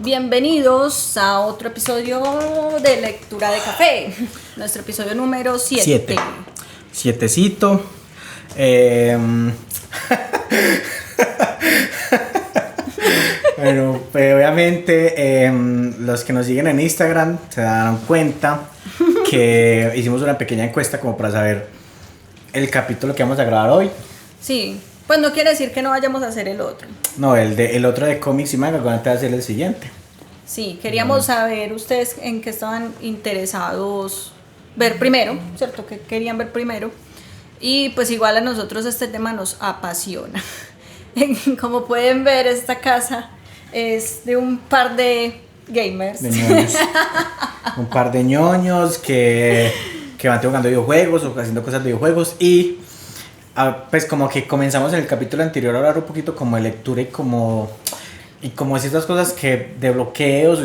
Bienvenidos a otro episodio de Lectura de Café, nuestro episodio número 7. Sietecito. Bueno, pues obviamente los que nos siguen en Instagram se darán cuenta que hicimos una pequeña encuesta como para saber el capítulo que vamos a grabar hoy. Sí, pues no quiere decir que no vayamos a hacer el otro. No, el otro de cómics y manga, ¿cuándo va a ser el siguiente? Sí, queríamos saber ustedes en qué estaban interesados ver primero, ¿cierto? Que querían ver primero. Y pues igual a nosotros este tema nos apasiona. Como pueden ver, esta casa es de un par de gamers. De ñoños. Un par de ñoños que van jugando videojuegos o haciendo cosas de videojuegos. Y pues como que comenzamos en el capítulo anterior a hablar un poquito como de lectura y como ciertas cosas que de bloqueos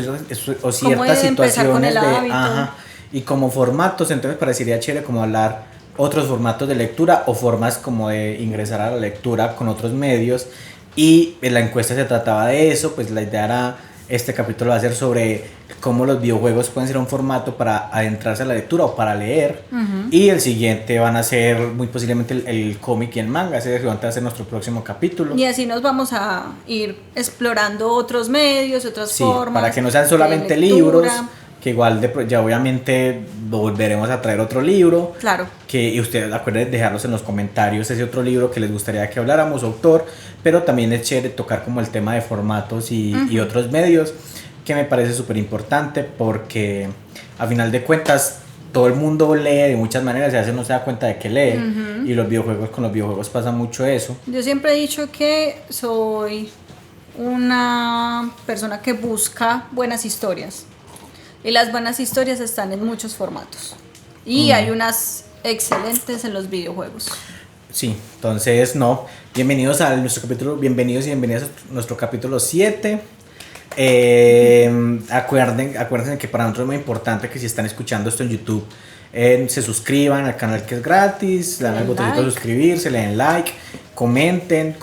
o ciertas situaciones y como formatos. Entonces parecería chévere como hablar otros formatos de lectura o formas como de ingresar a la lectura con otros medios, y la encuesta se trataba de eso. Pues la idea era, este capítulo va a ser sobre cómo los videojuegos pueden ser un formato para adentrarse a la lectura o para leer, y el siguiente van a ser muy posiblemente el cómic y el manga. Ese va a ser nuestro próximo capítulo, y así nos vamos a ir explorando otros medios, otras formas, para que no sean solamente libros, que igual ya obviamente volveremos a traer otro libro. Claro. Y ustedes acuérdense de dejarlos en los comentarios ese otro libro que les gustaría que habláramos, autor, pero también es chévere tocar como el tema de formatos y otros medios, que me parece súper importante, porque a final de cuentas todo el mundo lee de muchas maneras y a veces no se da cuenta de que lee, y los videojuegos, con los videojuegos pasa mucho eso. Yo siempre he dicho que soy una persona que busca buenas historias. Y las buenas historias están en muchos formatos. Y hay unas excelentes en los videojuegos. Sí, entonces bienvenidos a nuestro capítulo, bienvenidos y bienvenidas a nuestro capítulo 7. Acuérdense que para nosotros es muy importante que si están escuchando esto en YouTube, se suscriban al canal, que es gratis, le dan al botoncito de suscribirse, le den like, comenten,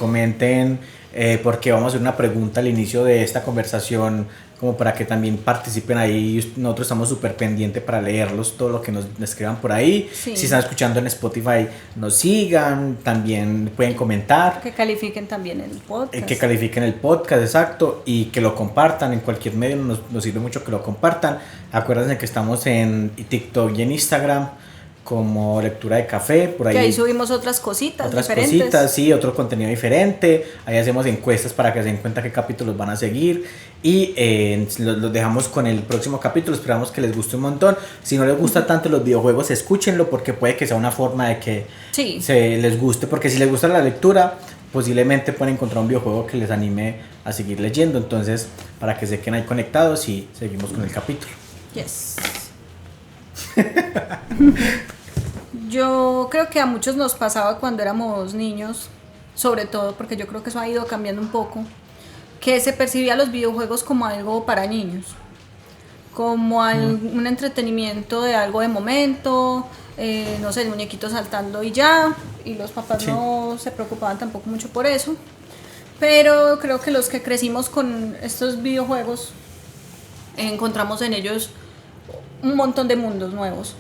porque vamos a hacer una pregunta al inicio de esta conversación, como para que también participen ahí. Nosotros estamos súper pendientes para leerlos, todo lo que nos escriban por ahí. Sí. Si están escuchando en Spotify, nos sigan, también pueden comentar. Que califiquen también el podcast. Que califiquen el podcast, exacto, y que lo compartan en cualquier medio. Nos sirve mucho que lo compartan. Acuérdense que estamos en TikTok y en Instagram como Lectura de Café, por ahí. Que ahí subimos otras cositas diferentes. Sí, otro contenido diferente. Ahí hacemos encuestas para que se den cuenta qué capítulos van a seguir. Y los dejamos con el próximo capítulo. Esperamos que les guste un montón. Si no les gusta tanto los videojuegos, escúchenlo, porque puede que sea una forma de que les guste. Porque si les gusta la lectura, posiblemente pueden encontrar un videojuego que les anime a seguir leyendo. Entonces, para que se queden ahí conectados, y seguimos con el capítulo. Yes. Yo creo que a muchos nos pasaba cuando éramos niños, sobre todo porque yo creo que eso ha ido cambiando un poco, que se percibía los videojuegos como algo para niños, como un entretenimiento de algo de momento, no sé, el muñequito saltando y ya, y los papás no se preocupaban tampoco mucho por eso. Pero creo que los que crecimos con estos videojuegos encontramos en ellos un montón de mundos nuevos,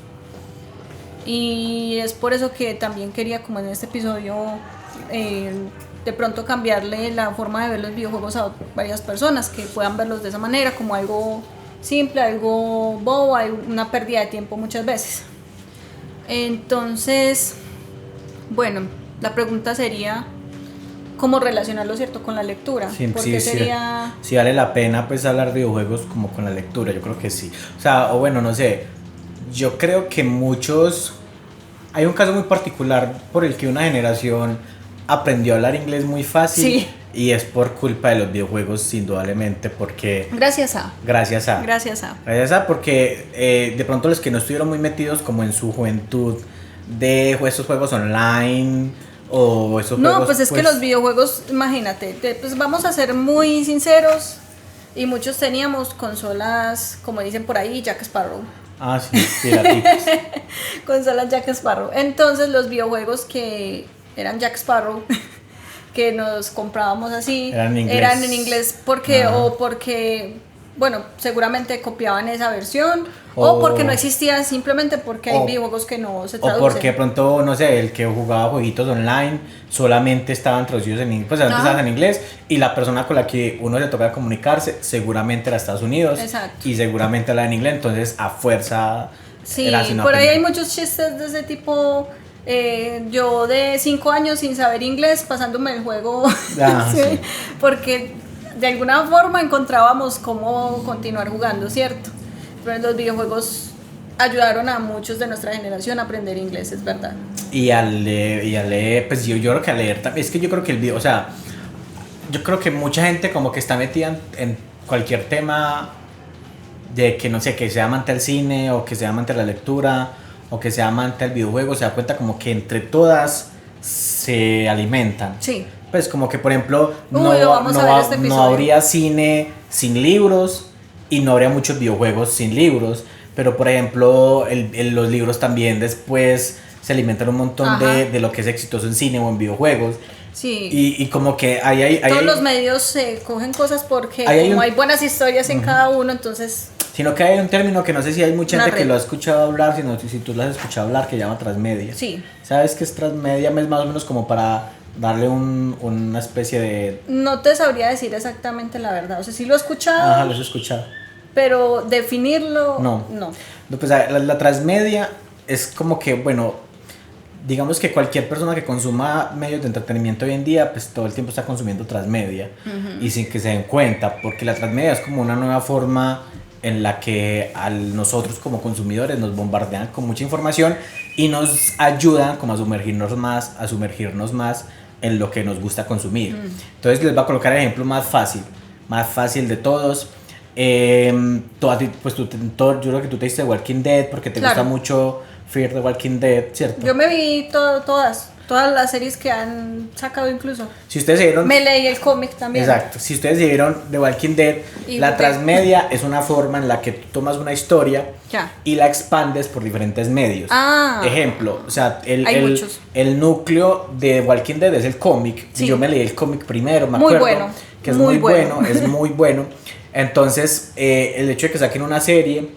y es por eso que también quería, como en este episodio, de pronto cambiarle la forma de ver los videojuegos a varias personas, que puedan verlos de esa manera, como algo simple, algo bobo, una pérdida de tiempo muchas veces. Entonces, bueno, la pregunta sería cómo relacionarlo, ¿cierto?, con la lectura. Sí, sería... sí vale la pena pues hablar de videojuegos como con la lectura. Yo creo que sí. O sea, o bueno, no sé, yo creo que hay un caso muy particular por el que una generación aprendió a hablar inglés muy fácil. Sí. Y es por culpa de los videojuegos, indudablemente, porque... Gracias a porque de pronto los que no estuvieron muy metidos como en su juventud de esos juegos online o esos juegos... No, pues es que los videojuegos, imagínate, pues vamos a ser muy sinceros, y muchos teníamos consolas, como dicen por ahí, Jack Sparrow. Ah, sí, piratitas. Consolas Jack Sparrow. Entonces los videojuegos que eran Jack Sparrow que nos comprábamos así eran en inglés porque bueno, seguramente copiaban esa versión o porque no existía, simplemente porque hay videojuegos que no se traducen. O porque de pronto, no sé, el que jugaba jueguitos online solamente estaban traducidos en inglés, pues antes estaban en inglés, y la persona con la que uno le toca comunicarse seguramente era Estados Unidos. Exacto. Y seguramente la en inglés, entonces a fuerza sí, era así. Por ahí hay muchos chistes de ese tipo. Yo de 5 años sin saber inglés, pasándome el juego, sí, porque de alguna forma encontrábamos cómo continuar jugando, ¿cierto? Pero los videojuegos ayudaron a muchos de nuestra generación a aprender inglés, es verdad. Y al leer, pues yo creo que a leer también, es que yo creo que el video, o sea, yo creo que mucha gente como que está metida en cualquier tema de que no sé, que sea amante del cine o que sea amante de la lectura o que sea amante del videojuego, se da cuenta como que entre todas se alimentan. Sí. Pues como que por ejemplo no habría cine sin libros y no habría muchos videojuegos sin libros, pero por ejemplo los libros también después se alimentan un montón de lo que es exitoso en cine o en videojuegos. Sí. Y como que todos los medios se cogen cosas porque hay buenas historias en cada uno, entonces... Sino que hay un término que no sé si hay mucha gente que lo ha escuchado hablar, sino si tú lo has escuchado hablar, que se llama transmedia. Sí. ¿Sabes qué es transmedia? Es más o menos como para darle una especie de... No te sabría decir exactamente la verdad, o sea, sí lo he escuchado. Ajá, lo he escuchado. Pero definirlo... No. Pues la transmedia es como que, bueno, digamos que cualquier persona que consuma medios de entretenimiento hoy en día, pues todo el tiempo está consumiendo transmedia. Y sin que se den cuenta, porque la transmedia es como una nueva forma en la que nosotros como consumidores nos bombardean con mucha información y nos ayudan como a sumergirnos más en lo que nos gusta consumir. Entonces les voy a colocar el ejemplo más fácil de todos. Pues yo creo que tú te diste Walking Dead porque te gusta mucho Fear the Walking Dead, ¿cierto? Yo me vi todas las series que han sacado incluso. Si ustedes se vieron... Me leí el cómic también. Exacto. Si ustedes se vieron The Walking Dead, la transmedia es una forma en la que tú tomas una historia y la expandes por diferentes medios. Ejemplo, o sea, el núcleo de The Walking Dead es el cómic. Sí. Yo me leí el cómic primero, me acuerdo. Bueno. Que es muy bueno, es muy bueno. Entonces, el hecho de que saquen una serie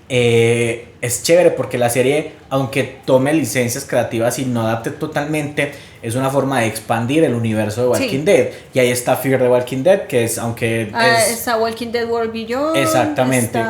es chévere porque la serie, aunque tome licencias creativas y no adapte totalmente, es una forma de expandir el universo de Walking Dead. Y ahí está Fear the Walking Dead, que es, aunque está Walking Dead World Beyond. Exactamente.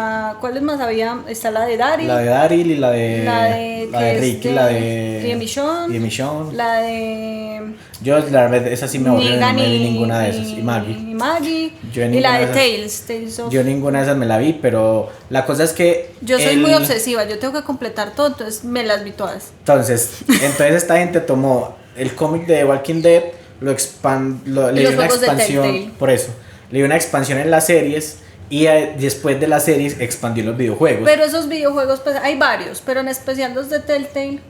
¿Cuáles más había? Está la de Daryl. La de Daryl y la de Rick y la de Michonne. La de... Yo la verdad esa sí me aburrí, no me vi ninguna de esas. Y Maggie. Y la de Tales of... Yo ninguna de esas me la vi, pero la cosa es que... Yo soy muy obsesiva, yo tengo que completar todo, entonces me las vi todas. Entonces esta gente tomó el cómic de Walking Dead, le dio una expansión, por eso, le dio una expansión en las series y después de las series expandió los videojuegos. Pero esos videojuegos, pues hay varios, pero en especial los de Telltale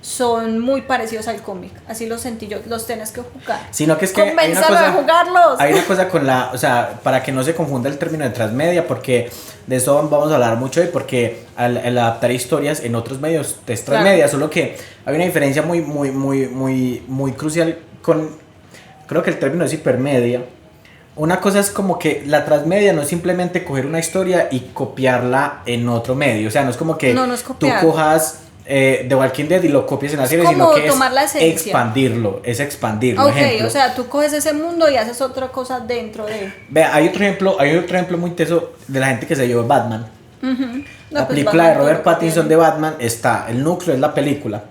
son muy parecidos al cómic, así los sentí yo, los tienes que jugar. Sino que es que convénzalo de jugarlos. Hay una cosa con o sea, para que no se confunda el término de transmedia, porque de eso vamos a hablar mucho hoy, porque al adaptar historias en otros medios es transmedia, solo que hay una diferencia muy crucial creo que el término es hipermedia. Una cosa es como que la transmedia no es simplemente coger una historia y copiarla en otro medio, o sea, no es como que tú cojas The Walking Dead y lo copias en la serie, sino que es expandirlo. Ejemplo. O sea, tú coges ese mundo y haces otra cosa dentro de... Vea, hay otro ejemplo muy teso de la gente que se llevó Batman. La película de Robert Pattinson de Batman está, el núcleo es la película,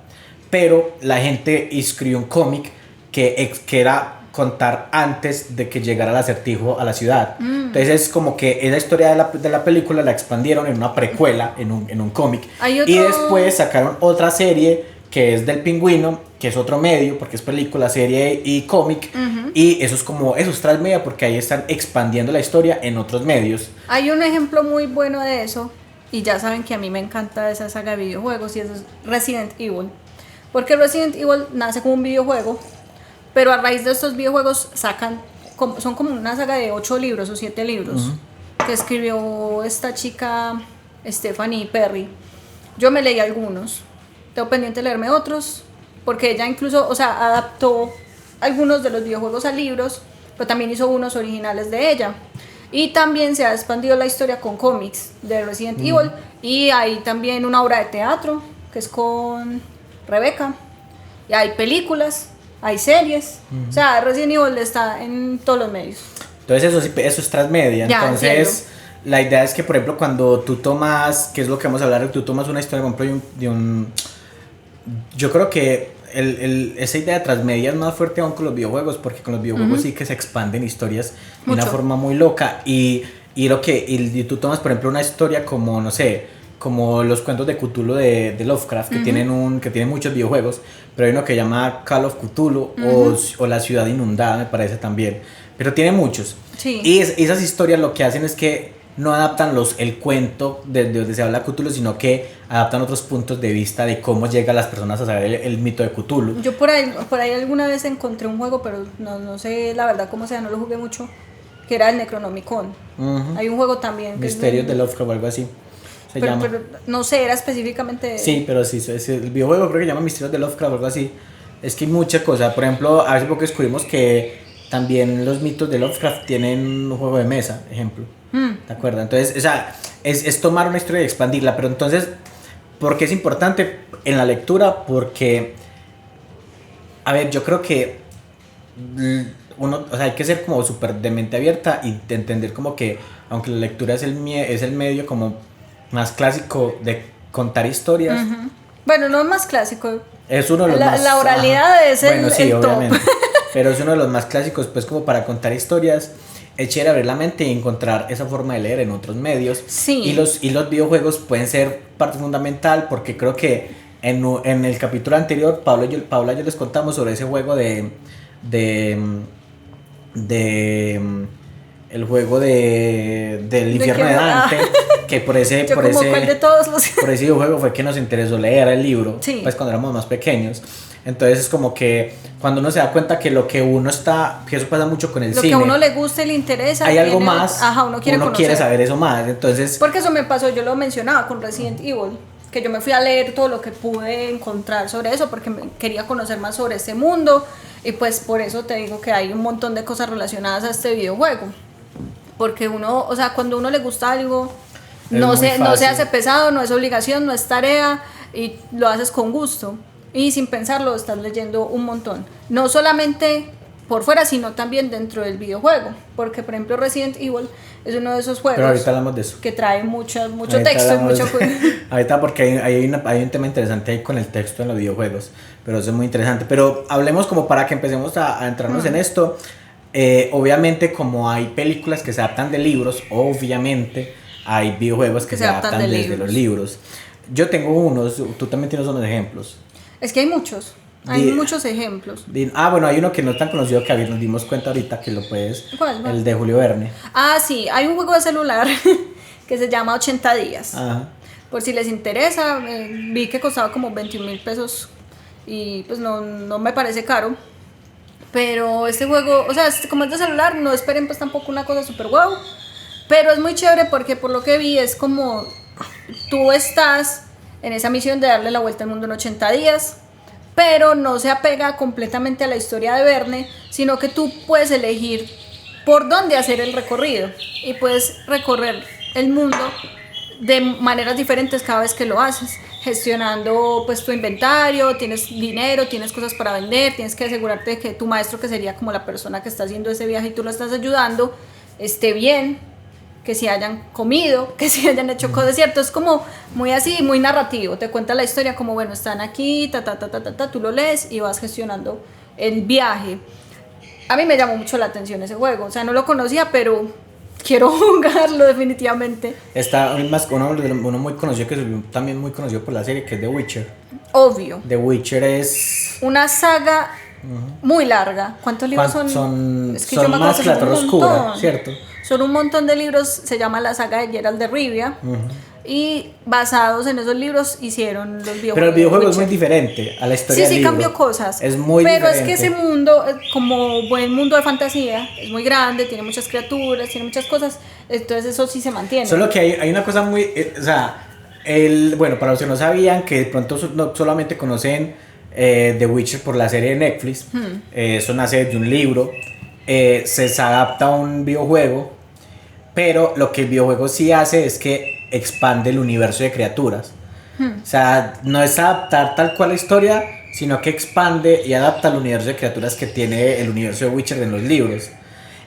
pero la gente escribió un cómic que era contar antes de que llegara el acertijo a la ciudad. Entonces es como que esa historia de la película la expandieron en una precuela, en un cómic. Y después sacaron otra serie que es del Pingüino, que es otro medio, porque es película, serie y cómic. Y eso es transmedia porque ahí están expandiendo la historia en otros medios. Hay un ejemplo muy bueno de eso, y ya saben que a mí me encanta esa saga de videojuegos, y eso es Resident Evil. Porque Resident Evil nace como un videojuego, pero a raíz de estos videojuegos son como una saga de 8 libros o 7 libros que escribió esta chica Stephanie Perry. Yo me leí algunos, tengo pendiente de leerme otros, porque ella incluso, o sea, adaptó algunos de los videojuegos a libros, pero también hizo unos originales de ella. Y también se ha expandido la historia con cómics de Resident Evil. Y hay también una obra de teatro que es con Rebeca. Y hay películas, hay series. O sea, Resident Evil está en todos los medios. Entonces eso es transmedia. Ya, Entonces entiendo. la idea es que, por ejemplo, cuando tú tomas, que es lo que vamos a hablar, tú tomas una historia, por ejemplo, yo creo que esa idea de transmedia es más fuerte aún con los videojuegos, porque con los videojuegos sí que se expanden historias de una Mucho. forma muy loca y tú tomas, por ejemplo, una historia como, no sé, como los cuentos de Cthulhu de Lovecraft, que tienen muchos videojuegos, pero hay uno que llama Call of Cthulhu o La Ciudad Inundada, me parece también, pero tiene muchos. Sí. Y esas historias lo que hacen es que no adaptan el cuento de donde se habla de Cthulhu, sino que adaptan otros puntos de vista de cómo llegan las personas a saber el mito de Cthulhu. Yo por ahí alguna vez encontré un juego, pero no sé la verdad cómo sea, no lo jugué mucho, que era el Necronomicon. Hay un juego también. Misterios de Lovecraft o algo así. Pero no sé, era específicamente... Sí, pero sí, el videojuego creo que se llama Misterios de Lovecraft o algo así. Es que hay muchas cosas. Por ejemplo, hace poco descubrimos que también los mitos de Lovecraft tienen un juego de mesa, ejemplo. ¿De acuerdo? Entonces, o sea, es tomar una historia y expandirla. Pero entonces, ¿por qué es importante en la lectura? Porque, a ver, yo creo que uno, o sea, hay que ser como súper de mente abierta y de entender como que, aunque la lectura es el medio como más clásico de contar historias. Bueno, no es más clásico. Es uno de los más... La oralidad es bueno, sí, el top. obviamente. Pero es uno de los más clásicos, pues, como para contar historias. Es chévere abrir la mente y encontrar esa forma de leer en otros medios. Sí. Y los videojuegos pueden ser parte fundamental, porque creo que en el capítulo anterior, Paula y yo les contamos sobre ese juego el juego del infierno de Dante, que por ese videojuego fue que nos interesó leer el libro, pues cuando éramos más pequeños. Entonces es como que cuando uno se da cuenta que lo que uno está, que eso pasa mucho con el cine, lo que a uno le gusta y le interesa, hay algo más, uno quiere saber eso más. Entonces, porque eso me pasó, yo lo mencionaba con Resident Evil, que yo me fui a leer todo lo que pude encontrar sobre eso, porque quería conocer más sobre este mundo, y pues por eso te digo que hay un montón de cosas relacionadas a este videojuego, porque uno, o sea, cuando a uno le gusta algo, no se hace pesado, no es obligación, no es tarea, y lo haces con gusto. Y sin pensarlo estás leyendo un montón, no solamente por fuera, sino también dentro del videojuego, porque por ejemplo Resident Evil es uno de esos juegos. Pero ahorita hablamos de eso, que trae mucho texto y mucho ahorita, porque hay un tema interesante ahí con el texto en los videojuegos, pero eso es muy interesante. Pero hablemos como para que empecemos a entrarnos en esto. Obviamente, como hay películas que se adaptan de libros, obviamente hay videojuegos que se adaptan desde los libros. Yo tengo unos, tú también tienes unos ejemplos. Es que hay muchos. Hay muchos ejemplos. Bueno, hay uno que no es tan conocido que nos dimos cuenta ahorita que lo puedes. ¿Cuál? El de Julio Verne. Ah, sí, hay un juego de celular que se llama 80 días. Ajá. Por si les interesa, vi que costaba como 21,000 pesos y pues no me parece caro. Pero este juego, o sea, como es de celular, no esperen pues tampoco una cosa super guau. Pero es muy chévere porque por lo que vi es como tú estás en esa misión de darle la vuelta al mundo en 80 días, pero no se apega completamente a la historia de Verne, sino que tú puedes elegir por dónde hacer el recorrido y puedes recorrer el mundo de maneras diferentes cada vez que lo haces, gestionando pues tu inventario, tienes dinero, tienes cosas para vender, tienes que asegurarte de que tu maestro, que sería como la persona que está haciendo ese viaje y tú lo estás ayudando, esté bien, que si hayan comido, que si hayan hecho cosas, ¿cierto? Es como muy así, muy narrativo, te cuenta la historia como, bueno, están aquí, tú lo lees y vas gestionando el viaje. A mí me llamó mucho la atención ese juego, o sea, no lo conocía, pero quiero jugarlo definitivamente. Está uno muy conocido, que es también muy conocido por la serie, que es The Witcher. Obvio. The Witcher es una saga muy larga. ¿Cuántos libros son? Es que son yo me más que La Torre Oscura, ¿cierto? Son un montón de libros, se llama la saga de Geralt de Rivia. Y basados en esos libros hicieron los videojuegos. Pero el videojuego es muy diferente a la historia del libro. Sí, cambió cosas. Es muy diferente. Pero es que ese mundo, como buen mundo de fantasía, es muy grande, tiene muchas criaturas, tiene muchas cosas. Entonces eso sí se mantiene. Solo que hay una cosa muy... o sea, bueno, para los que no sabían, que de pronto no solamente conocen The Witcher por la serie de Netflix, eso nace de un libro, se adapta a un videojuego. pero lo que el videojuego sí hace es que expande el universo de criaturas. O sea, no es adaptar tal cual la historia, sino que expande y adapta el universo de criaturas que tiene el universo de Witcher en los libros.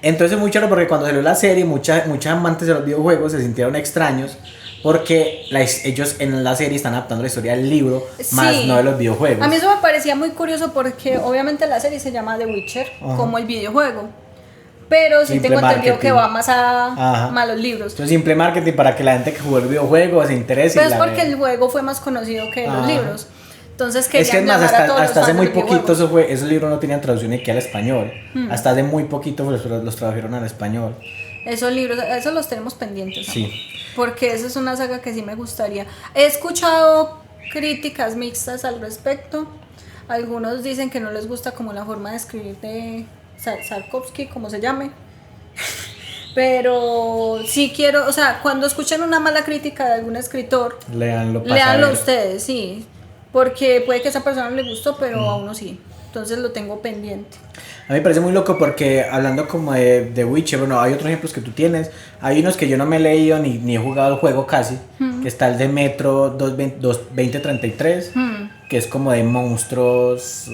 Entonces es muy chévere porque cuando salió la serie, muchos amantes de los videojuegos se sintieron extraños porque ellos en la serie están adaptando la historia del libro, más no de los videojuegos. A mí eso me parecía muy curioso porque obviamente la serie se llama The Witcher, como el videojuego. Pero sí tengo entendido que va más a los libros. Entonces, simple marketing para que la gente que jugó el videojuego se interese. Pero es porque el juego fue más conocido que los libros. Entonces es que es más, hasta hace muy poquito esos libros no tenían traducción ni que al español. Hasta hace muy poquito los tradujeron al español. Esos libros, esos los tenemos pendientes. Sí. Porque esa es una saga que sí me gustaría. He escuchado críticas mixtas al respecto. Algunos dicen que no les gusta como la forma de escribir de Tarkovsky, como se llame. Pero sí quiero, o sea, cuando escuchen una mala crítica de algún escritor, léanlo ustedes, sí. Porque puede que a esa persona no le gustó, pero a uno sí. Entonces lo tengo pendiente. A mí me parece muy loco porque hablando como de Witcher, bueno, hay otros ejemplos que tú tienes. Hay unos que yo no me he leído ni he jugado el juego casi. Que está el de Metro 2033, que es como de monstruos.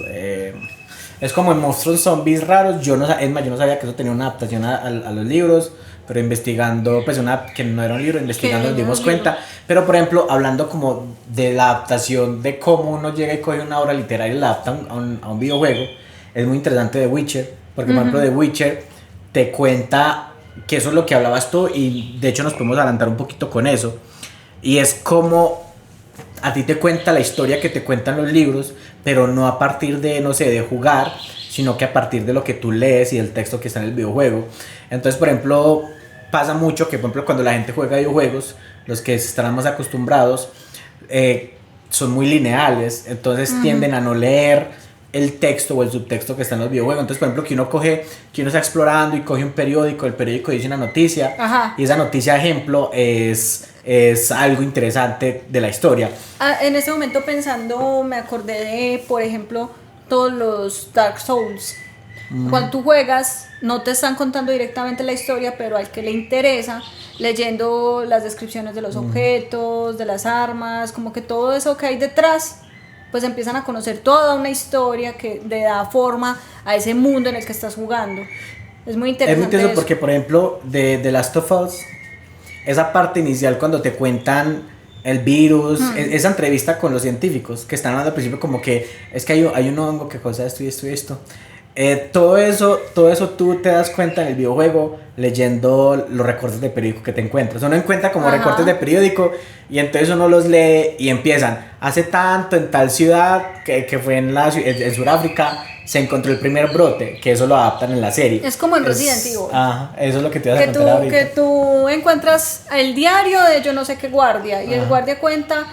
Es como de monstruos zombies raros. Es más, yo no sabía que eso tenía una adaptación a los libros. Pero investigando, pues que no era un libro, investigando nos dimos cuenta. Pero por ejemplo, hablando como de la adaptación, de cómo uno llega y coge una obra literaria y la adapta a un videojuego, es muy interesante de Witcher. Porque por ejemplo, de Witcher te cuenta que eso es lo que hablabas tú, y de hecho nos podemos adelantar un poquito con eso. Y es como a ti te cuenta la historia que te cuentan los libros, pero no a partir de, no sé, de jugar, sino que a partir de lo que tú lees y del texto que está en el videojuego. Entonces, por ejemplo, pasa mucho que, por ejemplo, cuando la gente juega videojuegos, los que están más acostumbrados son muy lineales, entonces tienden a no leer el texto o el subtexto que está en los videojuegos. Entonces, por ejemplo, que uno está explorando y coge un periódico, el periódico dice una noticia, y esa noticia, ejemplo, es algo interesante de la historia. En ese momento pensando, me acordé de, por ejemplo, todos los Dark Souls. Cuando tú juegas, no te están contando directamente la historia, pero al que le interesa, leyendo las descripciones de los objetos, de las armas, como que todo eso que hay detrás, pues empiezan a conocer toda una historia que le da forma a ese mundo en el que estás jugando. Es muy interesante. Es muy interesante porque, por ejemplo, de Last of Us, esa parte inicial cuando te cuentan el virus, esa entrevista con los científicos que están hablando al principio como que es que hay un hongo que causa esto y esto y esto. Todo eso tú te das cuenta en el videojuego leyendo los recortes de periódico que te encuentras. Uno encuentra como recortes de periódico y entonces uno los lee y empiezan. Hace tanto en tal ciudad que fue en Sudáfrica se encontró el primer brote, que eso lo adaptan en la serie. Es como en Resident Evil. Eso es lo que te vas a contar ahorita. Que tú encuentras el diario de yo no sé qué guardia y el guardia cuenta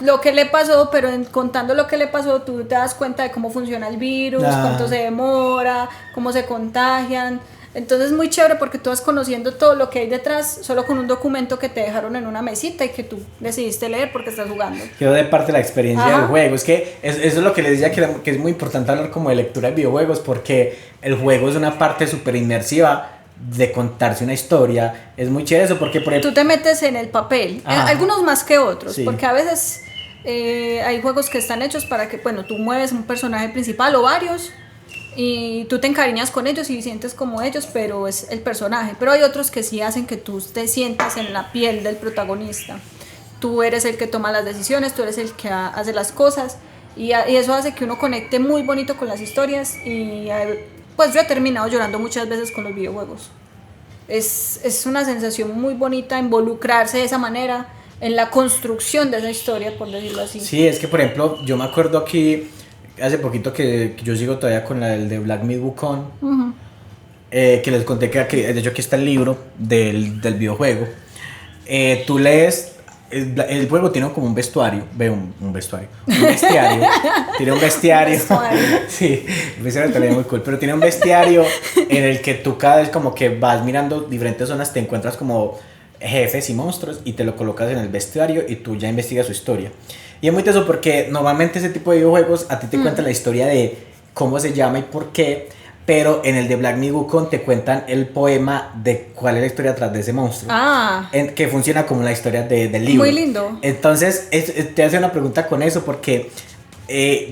lo que le pasó, pero contando lo que le pasó tú te das cuenta de cómo funciona el virus, cuánto se demora, cómo se contagian. Entonces es muy chévere porque tú vas conociendo todo lo que hay detrás solo con un documento que te dejaron en una mesita y que tú decidiste leer porque estás jugando. Quedó de parte de la experiencia del juego. Es que eso es lo que les decía, que es muy importante hablar como de lectura de videojuegos, porque el juego es una parte súper inmersiva de contarse una historia. Es muy chévere eso porque por ejemplo, tú te metes en el papel, algunos más que otros, porque a veces hay juegos que están hechos para que, bueno, tú mueves un personaje principal o varios y tú te encariñas con ellos y sientes como ellos, pero es el personaje. Pero hay otros que sí hacen que tú te sientas en la piel del protagonista. Tú eres el que toma las decisiones, tú eres el que hace las cosas y eso hace que uno conecte muy bonito con las historias y pues yo he terminado llorando muchas veces con los videojuegos. Es una sensación muy bonita involucrarse de esa manera en la construcción de esa historia, por decirlo así. Sí, es que por ejemplo, yo me acuerdo aquí hace poquito que yo sigo todavía con el de Black Myth Wukong, que les conté que de hecho aquí está el libro del videojuego. Tú lees, el juego tiene como un vestuario, un bestiario, tiene un bestiario, sí, el bestiario también es muy cool, pero tiene un bestiario en el que tú cada vez como que vas mirando diferentes zonas, te encuentras como jefes y monstruos y te lo colocas en el bestiario y tú ya investigas su historia. Y es muy teso porque normalmente ese tipo de videojuegos a ti te cuentan la historia de cómo se llama y por qué, pero en el de Black Myth Wukong te cuentan el poema de cuál es la historia atrás de ese monstruo. Que funciona como la historia del libro. Muy lindo. Entonces, te hace una pregunta con eso porque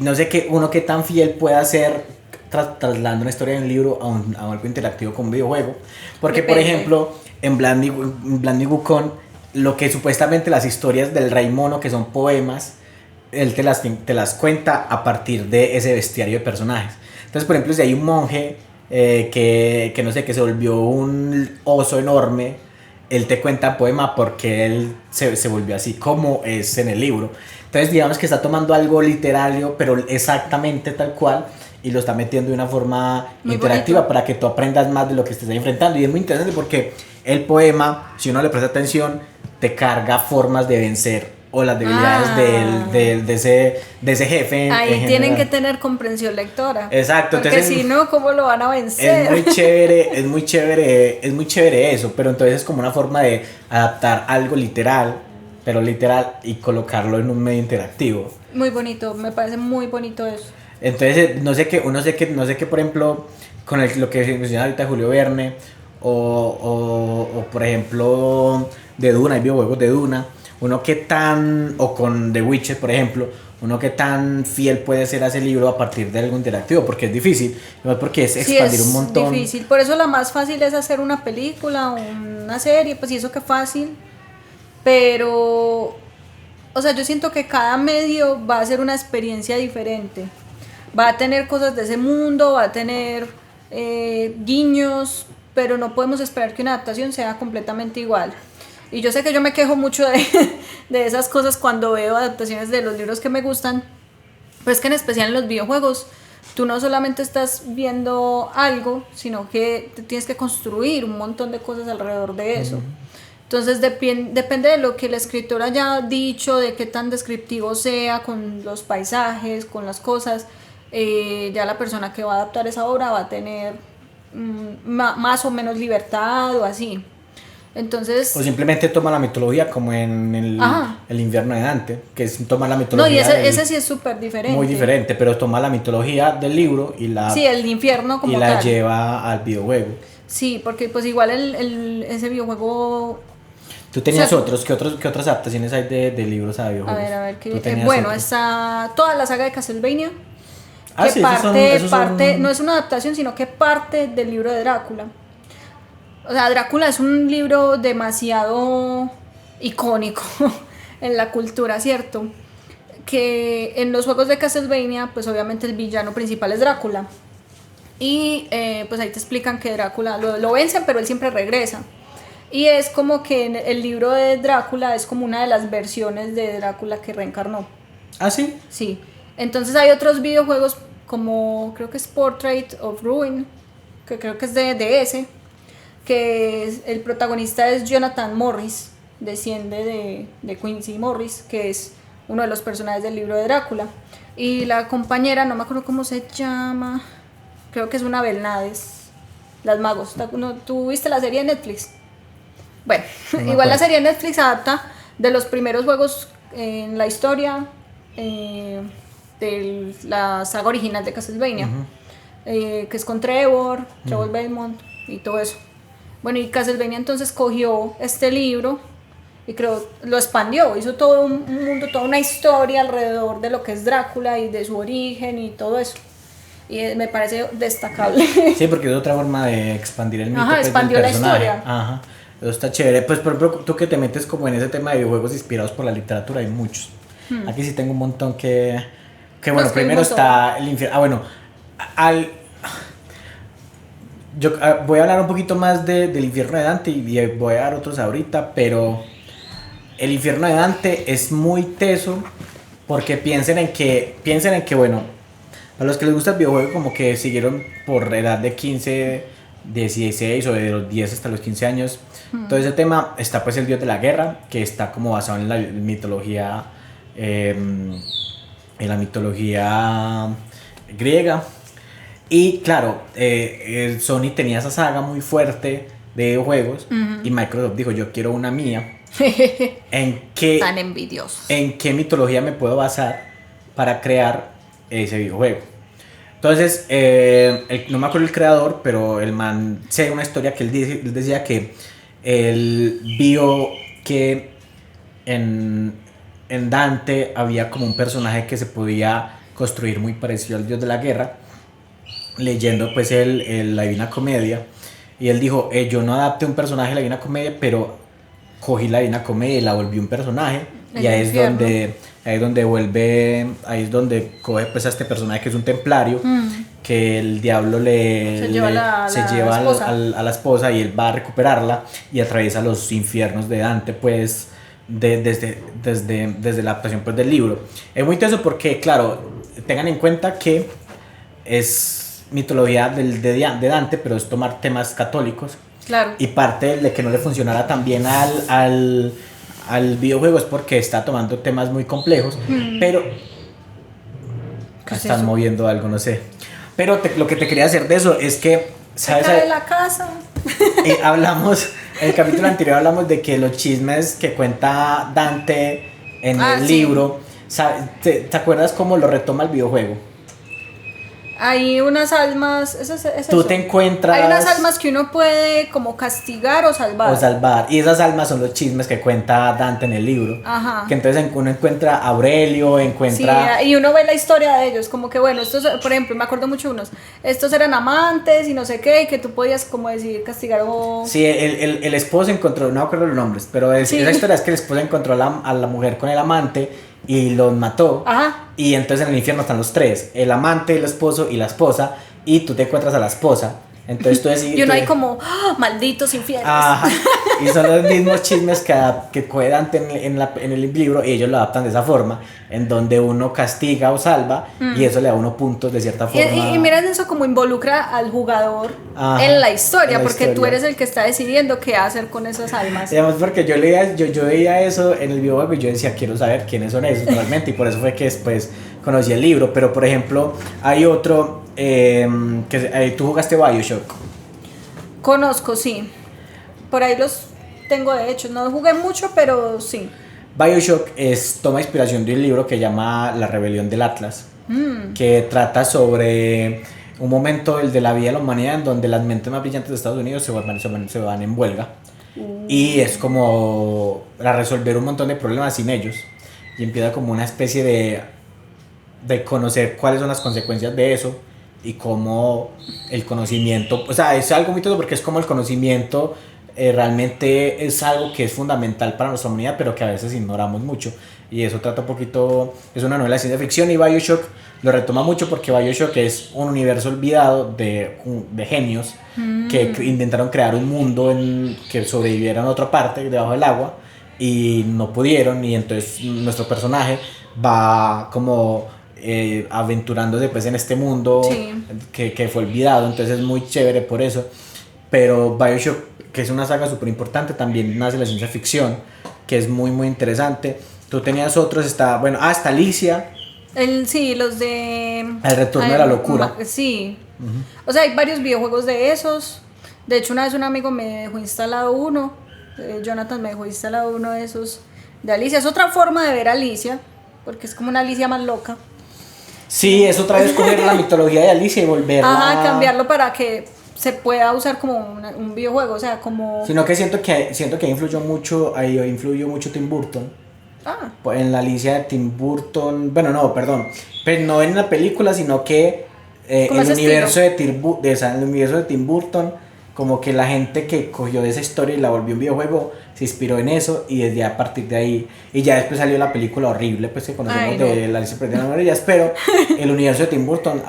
no sé qué tan fiel puede ser trasladando una historia de un libro a algo interactivo como un videojuego. Porque, por ejemplo, en Black Myth Wukong, lo que supuestamente las historias del Rey Mono, que son poemas, él te las cuenta a partir de ese bestiario de personajes. Entonces, por ejemplo, si hay un monje que no sé, que se volvió un oso enorme, él te cuenta poema porque él se volvió así como es en el libro. Entonces, digamos que está tomando algo literario, pero exactamente tal cual, y lo está metiendo de una forma muy interactiva bonito, para que tú aprendas más de lo que te estás enfrentando. Y es muy interesante porque el poema, si uno le presta atención, te carga formas de vencer o las debilidades de ese jefe. Ahí tienen que tener comprensión lectora. Exacto. Porque entonces, si no, ¿cómo lo van a vencer? Es muy chévere eso, pero entonces es como una forma de adaptar algo literal, y colocarlo en un medio interactivo. Muy bonito, me parece muy bonito eso. Entonces, no sé qué, por ejemplo, con lo que menciona ahorita Julio Verne, o por ejemplo, de Duna, hay videojuegos de Duna, o con The Witcher, por ejemplo, uno que tan fiel puede ser a ese libro a partir de algo interactivo, porque es difícil, no es porque es expandir un montón. Es difícil, por eso la más fácil es hacer una película o una serie, pues y eso que fácil, pero, o sea, yo siento que cada medio va a ser una experiencia diferente. Va a tener cosas de ese mundo, va a tener guiños, pero no podemos esperar que una adaptación sea completamente igual. Y yo sé que yo me quejo mucho de esas cosas cuando veo adaptaciones de los libros que me gustan, pero es que en especial en los videojuegos, tú no solamente estás viendo algo, sino que te tienes que construir un montón de cosas alrededor de eso. Entonces depende de lo que el escritor haya dicho, de qué tan descriptivo sea con los paisajes, con las cosas. Ya la persona que va a adaptar esa obra va a tener más o menos libertad o así. Entonces, o simplemente toma la mitología como en el infierno de Dante, que es tomar la mitología. No, y ese sí es súper diferente. Muy diferente, pero toma la mitología del libro y el infierno como tal. Y la lleva al videojuego. Sí, porque pues igual ese videojuego. ¿Tú tenías otros? ¿Qué otras adaptaciones hay de libros a videojuegos? A ver, bueno, está toda la saga de Castlevania. Que sí, parte no es una adaptación, sino que parte del libro de Drácula. O sea, Drácula es un libro demasiado icónico en la cultura, ¿cierto? Que en los juegos de Castlevania, pues obviamente el villano principal es Drácula. Y pues ahí te explican que Drácula lo vencen, pero él siempre regresa. Y es como que en el libro de Drácula es como una de las versiones de Drácula que reencarnó. ¿Ah, sí? Sí. Entonces hay otros videojuegos como, creo que es Portrait of Ruin, que creo que es de DS, que el protagonista es Jonathan Morris, desciende de Quincy Morris, que es uno de los personajes del libro de Drácula. Y la compañera, no me acuerdo cómo se llama, creo que es una Belnades, Las Magos. ¿Tú viste la serie de Netflix? Bueno, no igual la serie de Netflix adapta de los primeros juegos en la historia de la saga original de Castlevania, que es con Trevor Belmont y todo eso. Bueno, y Castlevania entonces cogió este libro y creo lo expandió, hizo todo un mundo, toda una historia alrededor de lo que es Drácula y de su origen y todo eso. Y me parece destacable. Sí, porque es otra forma de expandir el mito. Expandió la historia. Ajá, eso está chévere. Pues por ejemplo, tú que te metes como en ese tema de videojuegos inspirados por la literatura, hay muchos. Aquí sí tengo un montón que bueno, primero está el infierno. Bueno, yo voy a hablar un poquito más del infierno de Dante y voy a dar otros ahorita, pero el infierno de Dante es muy teso porque piensen en que bueno, a los que les gusta el videojuego como que siguieron por edad de 15, 16 o de los 10 hasta los 15 años. Todo ese tema está pues el dios de la guerra, que está como basado en la mitología griega. Y claro, Sony tenía esa saga muy fuerte de videojuegos y Microsoft dijo, yo quiero una mía. Tan envidiosos. ¿En qué mitología me puedo basar para crear ese videojuego? Entonces, no me acuerdo el creador, pero el man, sé una historia que él decía que él vio que en Dante había como un personaje que se podía construir muy parecido al dios de la guerra, leyendo pues la Divina Comedia, y él dijo, yo no adapté un personaje de la Divina Comedia, pero cogí la Divina Comedia y la volví un personaje, y ahí es donde coge pues a este personaje que es un templario, que el diablo se lleva a la esposa y él va a recuperarla y atraviesa los infiernos de Dante pues desde la adaptación pues, del libro. Es muy intenso porque claro, tengan en cuenta que es mitología de Dante, pero es tomar temas católicos. Claro. Y parte de que no le funcionara tan bien al videojuego es porque está tomando temas muy complejos, pero están moviendo algo, no sé. Pero lo que te quería hacer de eso es que, ¿sabes? Se cae la casa. En el capítulo anterior hablamos de que los chismes que cuenta Dante en el libro, ¿te acuerdas cómo lo retoma el videojuego? Hay unas almas, tú te encuentras... Hay unas almas que uno puede como castigar o salvar. Y esas almas son los chismes que cuenta Dante en el libro. Ajá. Que entonces uno encuentra a Aurelio, encuentra... Sí, y uno ve la historia de ellos, como que bueno, estos, por ejemplo, me acuerdo mucho unos, estos eran amantes y no sé qué, y que tú podías como decidir castigar o... Sí, el esposo encontró, no me acuerdo los nombres, pero esa historia es que el esposo encontró a la mujer con el amante y los mató. Ajá. Y entonces en el infierno están los tres, el amante, el esposo y la esposa, y tú te encuentras a la esposa. Entonces tú decides... Y uno hay como, ¡oh, malditos infiernos! Ajá. Y son los mismos chismes que coge Dante en el libro, y ellos lo adaptan de esa forma, en donde uno castiga o salva, y eso le da uno puntos de cierta forma. Y miren eso como involucra al jugador en la historia, porque tú eres el que está decidiendo qué hacer con esas almas. Y además porque yo veía eso en el videojuego y yo decía, quiero saber quiénes son esos realmente, y por eso fue que después conocí el libro. Pero por ejemplo, hay otro, tú jugaste BioShock. Conozco, sí. Por ahí los tengo de hecho. No jugué mucho, pero sí. BioShock toma inspiración de un libro que llama La Rebelión del Atlas, que trata sobre un momento de la vida de la humanidad en donde las mentes más brillantes de Estados Unidos se van en huelga. Y es como a resolver un montón de problemas sin ellos. Y empieza como una especie de conocer cuáles son las consecuencias de eso y cómo el conocimiento, o sea, es algo muy todo porque es como el conocimiento realmente es algo que es fundamental para nuestra humanidad, pero que a veces ignoramos mucho. Y eso trata un poquito, es una novela de ciencia ficción, y BioShock lo retoma mucho porque BioShock es un universo olvidado de genios que intentaron crear un mundo que sobreviviera en otra parte, debajo del agua, y no pudieron, y entonces nuestro personaje va como aventurándose pues en este mundo que fue olvidado. Entonces es muy chévere por eso. Pero BioShock, que es una saga súper importante, también nace la ciencia ficción, que es muy muy interesante. Tú tenías otros, está Alicia. Sí, los de... El retorno de la locura. Sí. O sea, hay varios videojuegos de esos. De hecho, una vez un amigo me dejó instalado uno. Jonathan me dejó instalado uno de esos de Alicia. Es otra forma de ver a Alicia, porque es como una Alicia más loca. Sí, es otra vez coger la mitología de Alicia y volverla... Ajá, cambiarlo para que se pueda usar como un videojuego, o sea, como... Sino que siento que influyó mucho Tim Burton. En la Alicia de Tim Burton, bueno, no, perdón, pero no en la película, sino que el universo el universo de Tim Burton, como que la gente que cogió de esa historia y la volvió un videojuego se inspiró en eso, y desde a partir de ahí, y ya después salió la película horrible pues que conocemos de la Alicia Perdida en las Maravillas, pero el universo de Tim Burton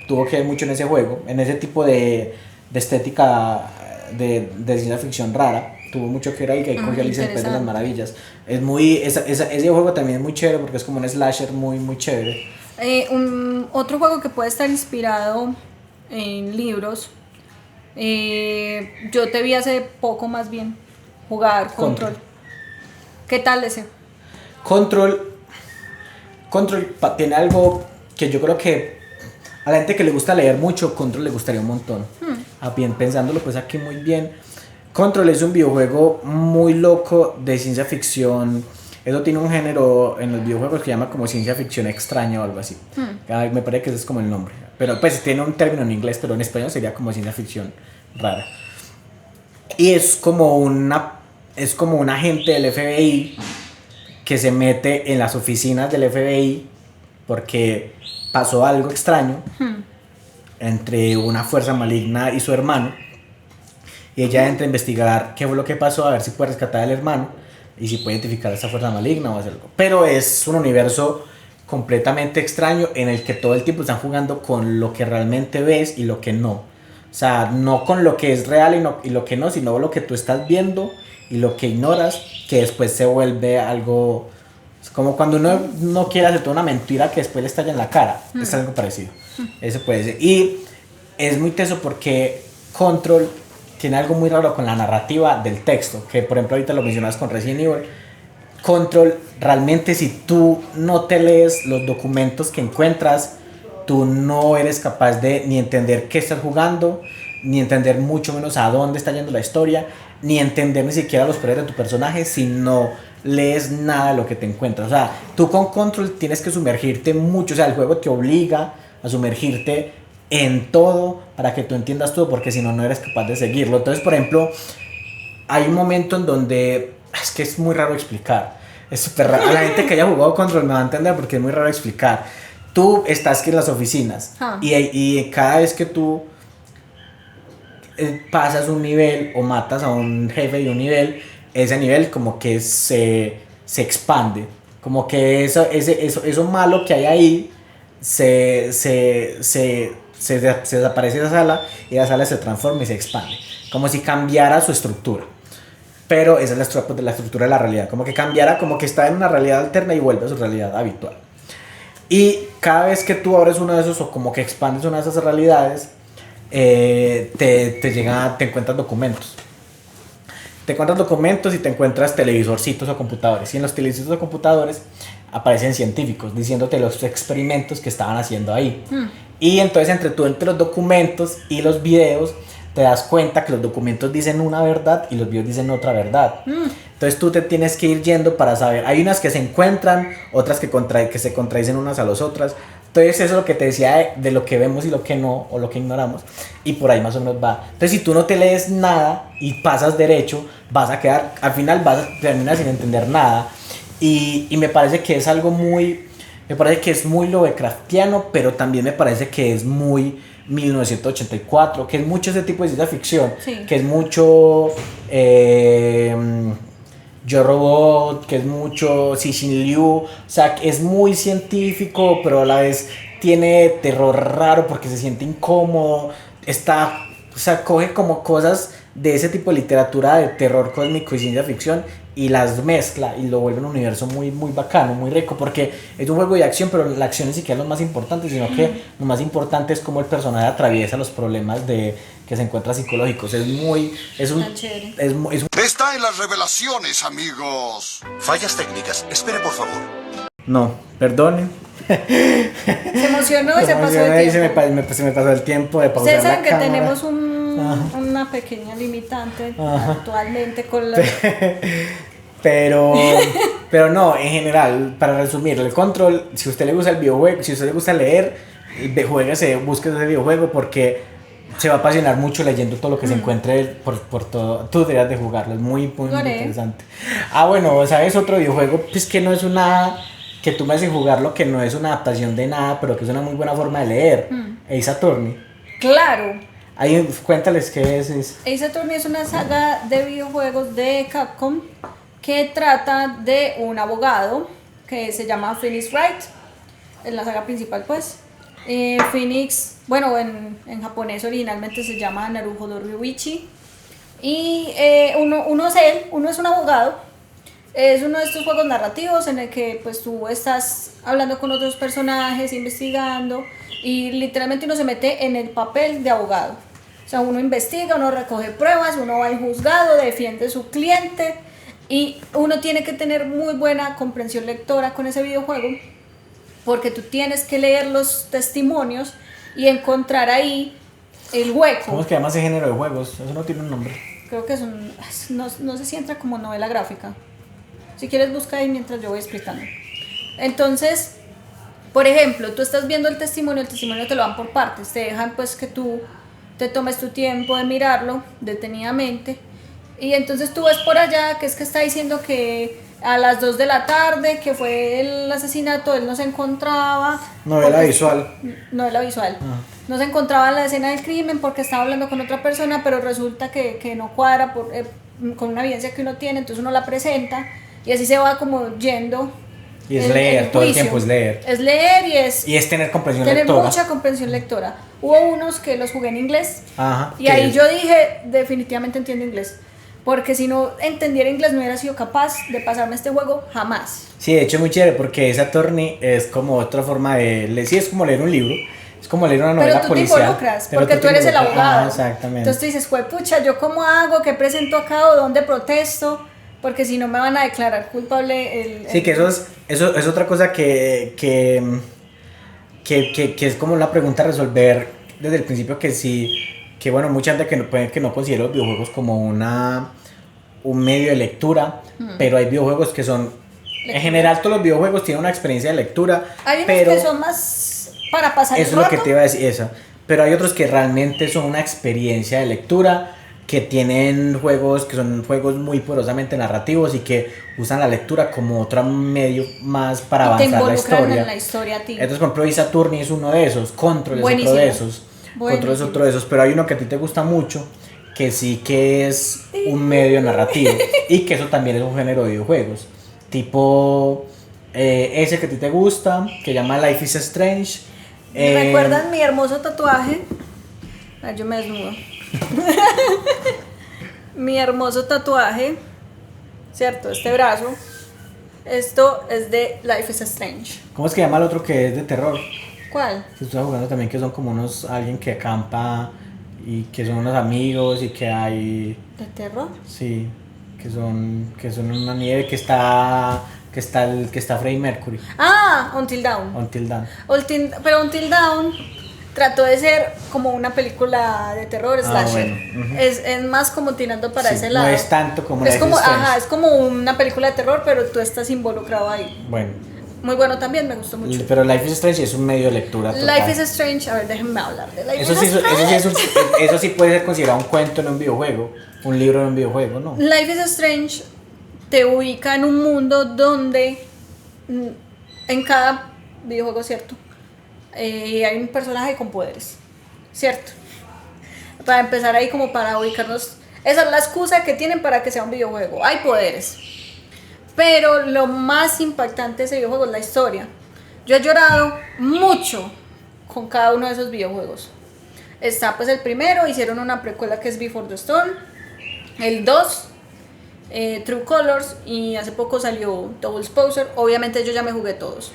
tuvo que ver mucho en ese juego, en ese tipo de estética de ciencia ficción rara. Tuvo mucho que ver ahí, que ahí cogió Alicia en el País de las Maravillas. Es muy, ese juego también es muy chévere porque es como un slasher muy muy chévere. Otro juego que puede estar inspirado en libros, yo te vi hace poco más bien jugar Control. ¿Qué tal ese? Control tiene algo que yo creo que a la gente que le gusta leer mucho, Control le gustaría un montón. Bien, pensándolo pues aquí muy bien, Control es un videojuego muy loco de ciencia ficción. Eso tiene un género en los videojuegos que se llama como ciencia ficción extraña o algo así. Me parece que ese es como el nombre. pero pues tiene un término en inglés, pero en español sería como ciencia ficción rara. Y es como un agente del FBI que se mete en las oficinas del FBI porque pasó algo extraño entre una fuerza maligna y su hermano. Y ella entra a investigar qué fue lo que pasó, a ver si puede rescatar al hermano y si puede identificar a esa fuerza maligna o hacer algo. Pero es un universo completamente extraño en el que todo el tiempo están jugando con lo que realmente ves y lo que no. O sea, no con lo que es real y lo que no, sino lo que tú estás viendo y lo que ignoras, que después se vuelve algo... Es como cuando uno no quiere hacer toda una mentira que después le estalla en la cara. Es algo parecido. Eso puede ser. Y es muy teso porque Control tiene algo muy raro con la narrativa del texto, que por ejemplo ahorita lo mencionas con Resident Evil. Control, realmente si tú no te lees los documentos que encuentras, tú no eres capaz de ni entender qué estás jugando, ni entender mucho menos a dónde está yendo la historia, ni entender ni siquiera los poderes de tu personaje si no lees nada de lo que te encuentras. O sea, tú con Control tienes que sumergirte mucho, o sea, el juego te obliga a sumergirte en todo para que tú entiendas todo, porque si no, no eres capaz de seguirlo. Entonces, por ejemplo, hay un momento en donde es que es muy raro explicar. Es súper raro. A la gente que haya jugado Control me va a entender porque es muy raro explicar. Tú estás aquí en las oficinas y cada vez que tú pasas un nivel o matas a un jefe de un nivel, ese nivel como que se expande. Como que eso malo que hay ahí se desaparece esa sala y la sala se transforma y se expande. Como si cambiara su estructura. Pero esa es la estructura de la realidad. Como que cambiara, como que está en una realidad alterna y vuelve a su realidad habitual. Y cada vez que tú abres uno de esos o como que expandes una de esas realidades, te encuentras documentos. Te encuentras documentos y te encuentras televisorcitos o computadores. Y en los televisores o computadores aparecen científicos diciéndote los experimentos que estaban haciendo ahí. Y entonces entre los documentos y los videos te das cuenta que los documentos dicen una verdad y los videos dicen otra verdad. Entonces tú te tienes que ir yendo para saber. Hay unas que se encuentran, otras que se contradicen unas a las otras. Entonces eso es lo que te decía de lo que vemos y lo que no, o lo que ignoramos. Y por ahí más o menos va. Entonces si tú no te lees nada y pasas derecho, vas a quedar, al final vas a terminar sin entender nada. Y me parece que es algo muy... Me parece que es muy Lovecraftiano, pero también me parece que es muy 1984, que es mucho ese tipo de ciencia ficción, que es mucho Yo Robot, que es mucho Cixin Liu, o sea, es muy científico, pero a la vez tiene terror raro porque se siente incómodo, o sea, coge como cosas de ese tipo de literatura de terror cósmico y ciencia ficción y las mezcla y lo vuelve un universo muy, muy bacano, muy rico, porque es un juego de acción, pero la acción ni siquiera es lo más importante, sino que lo más importante es cómo el personaje atraviesa los problemas que se encuentra psicológicos. Está en las revelaciones, amigos. Fallas técnicas. Espere, por favor. No, perdonen. Se emocionó y se pasó el tiempo. Se me pasó el tiempo de pausar. Ustedes saben que cámara. tenemos una pequeña limitante actualmente con la... pero no, en general, para resumir, el Control, si a usted le gusta el videojuego, si a usted le gusta leer, busque ese videojuego porque se va a apasionar mucho leyendo todo lo que se encuentre por todo. Tú deberías de jugarlo, es muy, muy, muy interesante. Bueno, ¿sabes? Otro videojuego pues que no es que tú me haces jugarlo, que no es una adaptación de nada, pero que es una muy buena forma de leer. Ace Attorney. Claro. Ahí, cuéntales qué es. Ace Attorney es una saga de videojuegos de Capcom que trata de un abogado que se llama Phoenix Wright, en la saga principal pues. Phoenix, bueno, en japonés originalmente se llama Naruhodo Ryuichi. Y uno es un abogado. Es uno de estos juegos narrativos en el que pues tú estás hablando con otros personajes, investigando, y literalmente uno se mete en el papel de abogado. O sea, uno investiga, uno recoge pruebas, uno va al juzgado, defiende a su cliente, y uno tiene que tener muy buena comprensión lectora con ese videojuego, porque tú tienes que leer los testimonios y encontrar ahí el hueco. ¿Cómo es que llama ese género de juegos? Eso no tiene un nombre. Creo que es no sé si entra como novela gráfica. Si quieres busca ahí mientras yo voy explicando. Entonces, Por ejemplo, tú estás viendo el testimonio te lo dan por partes, te dejan pues que tú te tomes tu tiempo de mirarlo detenidamente y entonces tú ves por allá que es que está diciendo que a las 2 de la tarde, que fue el asesinato, él no se encontraba. Novela visual. Novela visual. No se encontraba en la escena del crimen porque estaba hablando con otra persona, pero resulta que no cuadra con una evidencia que uno tiene, entonces uno la presenta y así se va como yendo. Y es leer, todo el tiempo es leer. Es leer y es tener comprensión lectora. Tener mucha comprensión lectora. Hubo unos que los jugué en inglés. Ajá, y ahí yo dije, definitivamente entiendo inglés. Porque si no entendiera inglés no hubiera sido capaz de pasarme este juego jamás. Sí, de hecho es muy chévere porque esa Attorney es como otra forma de... Sí, es como leer un libro. Es como leer una novela policial. Pero tú te involucras, porque tú eres el abogado. Ah, exactamente. Entonces tú dices, pucha, ¿yo cómo hago? ¿Qué presento acá o dónde protesto? Porque si no me van a declarar culpable Sí, que eso es otra cosa que es como una pregunta a resolver desde el principio, que bueno, mucha gente que no considera los videojuegos como un medio de lectura, pero hay videojuegos que son, en general todos los videojuegos tienen una experiencia de lectura, hay unos pero que son más para pasar el rato. Eso es lo que te iba a decir, eso. Pero hay otros que realmente son una experiencia de lectura, que tienen juegos que son juegos muy poderosamente narrativos y que usan la lectura como otro medio más para avanzar la historia. En la historia a ti. Entonces, por ejemplo, Ace Attorney es uno de esos, Control es otro de esos, Control es otro de esos, pero hay uno que a ti te gusta mucho, que sí que es un medio narrativo y que eso también es un género de videojuegos, tipo ese que a ti te gusta, que llama Life is Strange. ¿Recuerdan mi hermoso tatuaje? Yo me desnudo. Mi hermoso tatuaje, ¿cierto? Este brazo. Esto es de Life is Strange. ¿Cómo es que llama el otro que es de terror? ¿Cuál? Que estoy jugando también, que son como alguien que acampa y que son unos amigos y que hay... ¿De terror? Sí, que son una nieve que está Freddie Mercury. Ah, Until Dawn. Until Dawn. Pero Until Dawn trató de ser como una película de terror slasher. Bueno. Es más como tirando para ese lado. No es tanto como es como, es como una película de terror, pero tú estás involucrado ahí. Bueno. Muy bueno también, me gustó mucho. Pero Life is Strange es un medio de lectura total. Life is Strange, a ver, déjenme hablar de Life is Strange. Eso sí puede ser considerado un cuento en un videojuego, un libro en un videojuego, ¿no? Life is Strange te ubica en un mundo donde en cada videojuego, ¿cierto? Hay un personaje con poderes, ¿cierto? Para empezar ahí como para ubicarnos, esa es la excusa que tienen para que sea un videojuego, hay poderes. Pero lo más impactante de ese videojuego es la historia. Yo he llorado mucho con cada uno de esos videojuegos. Está pues el primero, hicieron una precuela que es Before the Storm, el 2, True Colors, y hace poco salió Double Exposure. Obviamente yo ya me jugué todos.